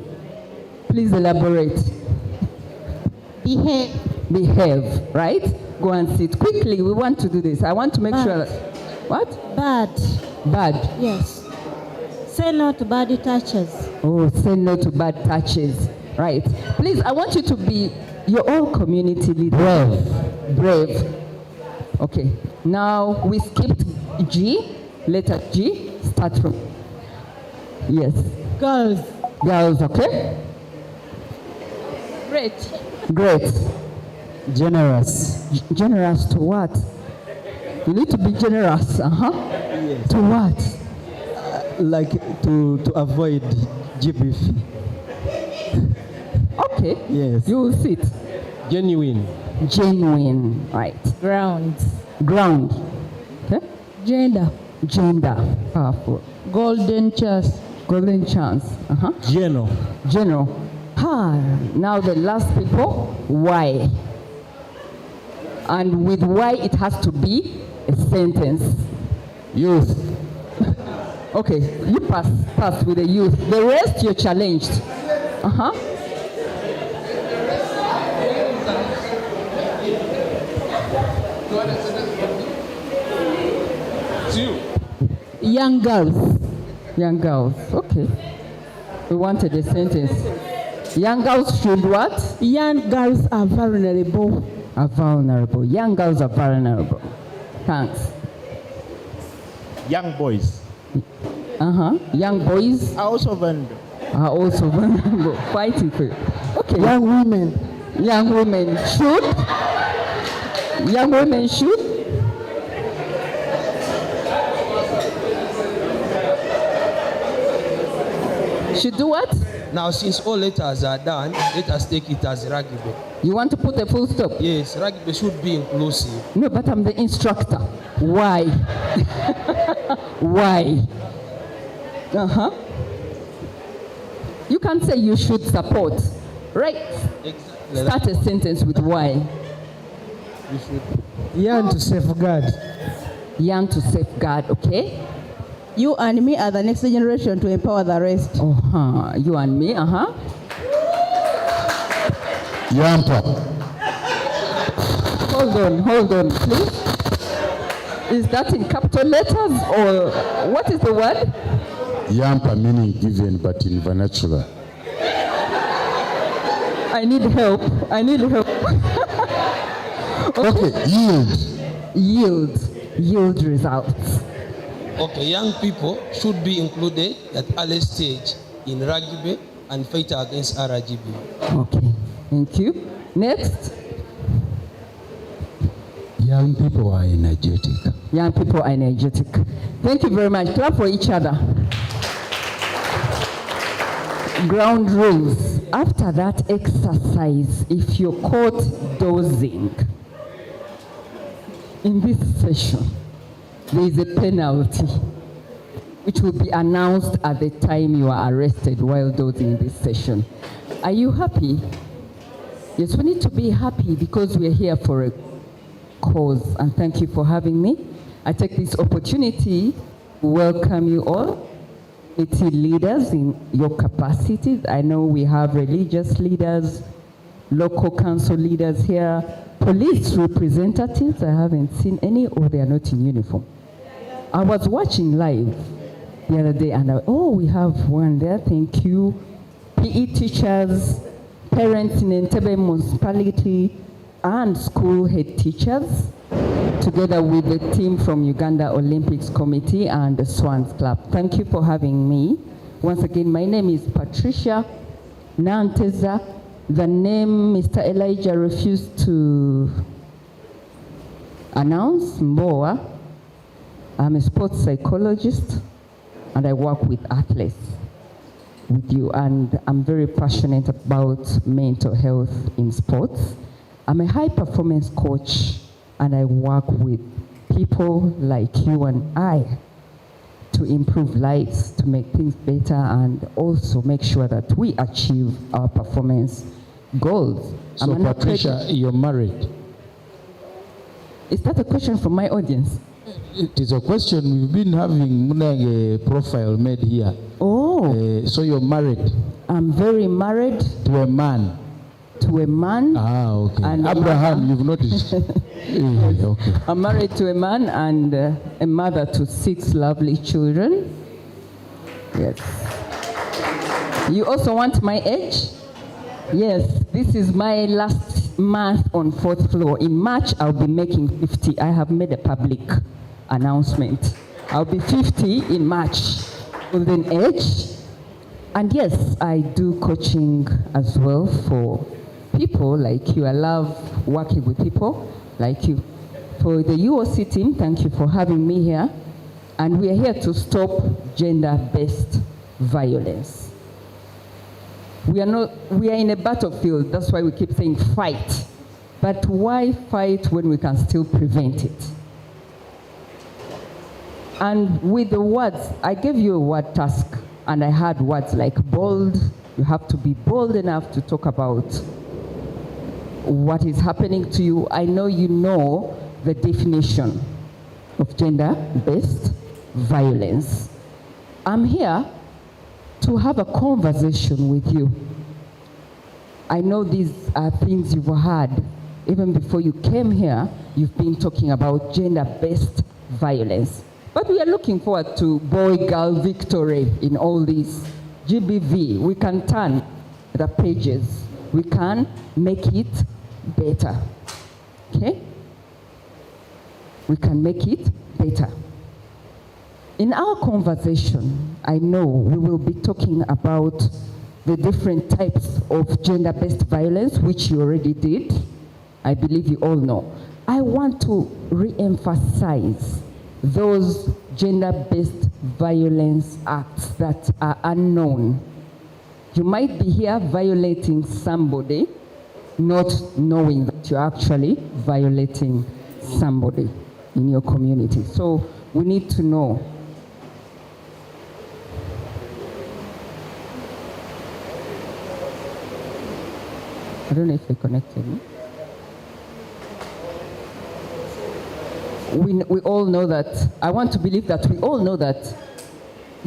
Please elaborate. Behave, right? Go and sit. Quickly, we want to do this. I want to make sure. What? Bad. Yes. Say no to bad touches. Oh, say no to bad touches. Right. Please, I want you to be your own community leader. Brave. Okay. Now, we skipped G. Letter G. Start from. Yes. Girls, okay? Great. Generous. Generous to what? You need to be generous. Yes. To what? Like to avoid GBF. Okay. Yes. You will sit. Genuine. Right. Ground. Okay. Gender. Powerful. Golden chance. General. Now the last people, Y. And with Y, it has to be a sentence. Youth. Okay, you pass with the youth. The rest, you're challenged. Young girls. Okay. We wanted a sentence. Young girls should what? Young girls are vulnerable. Young girls are vulnerable. Thanks. Young boys. Young boys Are also vulnerable. are also vulnerable. Fighting for you. Okay. Young women. Young women should. Should do what? Now, since all letters are done, let us take it as rugby. You want to put a full stop? Yes, rugby should be inclusive. No, but I'm the instructor. Why? Why? You can't say you should support, right? Exactly. Start a sentence with why. We should. Young to safeguard. Young to safeguard, okay? You and me are the next generation to empower the rest. You and me, Yampa. Hold on, please. Is that in capital letters or what is the word? Yampa meaning given, but in vernacular. I need help. Okay, Yield results. Okay, young people should be included at early stage in rugby and fight against RGB. Okay, thank you. Next. Young people are energetic. Young people are energetic. Thank you very much. Clap for each other. Ground rules. After that exercise, if you're caught dozing in this session, there is a penalty which will be announced at the time you are arrested while dozing in this session. Are you happy? Yes, we need to be happy because we're here for a cause, and thank you for having me. I take this opportunity to welcome you all, community leaders in your capacities. I know we have religious leaders, local council leaders here, police representatives. I haven't seen any, or they are not in uniform. I was watching live the other day, and we have one there, thank you. PE teachers, parents in Entebbe municipality, and school head teachers, together with the team from Uganda Olympics Committee and the Swans Club. Thank you for having me. Once again, my name is Patricia Nanteza. The name Mr. Elijah refused to announce, Mboa. I'm a sports psychologist, and I work with athletes with you, and I'm very passionate about mental health in sports. I'm a high performance coach, and I work with people like you and I to improve lives, to make things better, and also make sure that we achieve our performance goals. So Patricia, you're married? Is that a question from my audience? It is a question. We've been having a profile made here. Oh. So you're married? I'm very married. To a man? To a man. Ah, okay. And Abraham, you've noticed. Okay. I'm married to a man and a mother to 6 lovely children. Yes. You also want my age? Yes, this is my last month on 4th floor. In March, I'll be making 50. I have made a public announcement. I'll be 50 in March, golden age. And yes, I do coaching as well for people like you. I love working with people like you. For the UOC team, thank you for having me here. And we are here to stop gender-based violence. We are in a battlefield. That's why we keep saying fight. But why fight when we can still prevent it? And with the words, I gave you a word task, and I had words like bold. You have to be bold enough to talk about what is happening to you. I know you know the definition of gender-based violence. I'm here to have a conversation with you. I know these are things you've heard. Even before you came here, you've been talking about gender-based violence. But we are looking forward to boy-girl victory in all this. GBV, we can turn the pages. We can make it better, okay? We can make it better. In our conversation, I know we will be talking about the different types of gender-based violence, which you already did. I believe you all know. I want to re-emphasize those gender-based violence acts that are unknown. You might be here violating somebody, not knowing that you're actually violating somebody in your community. So we need to know. I don't know if they connected me. We all know that, I want to believe that we all know that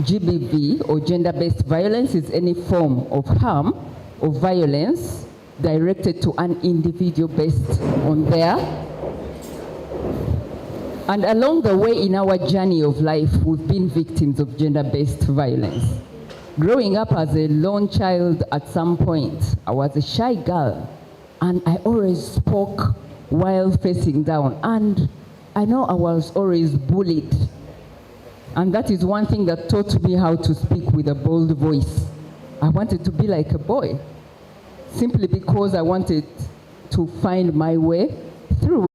GBV, or gender-based violence, is any form of harm or violence directed to an individual based on their. And along the way in our journey of life, we've been victims of gender-based violence. Growing up as a lone child, at some point, I was a shy girl, and I always spoke while facing down. And I know I was always bullied. And that is one thing that taught me how to speak with a bold voice. I wanted to be like a boy, simply because I wanted to find my way through.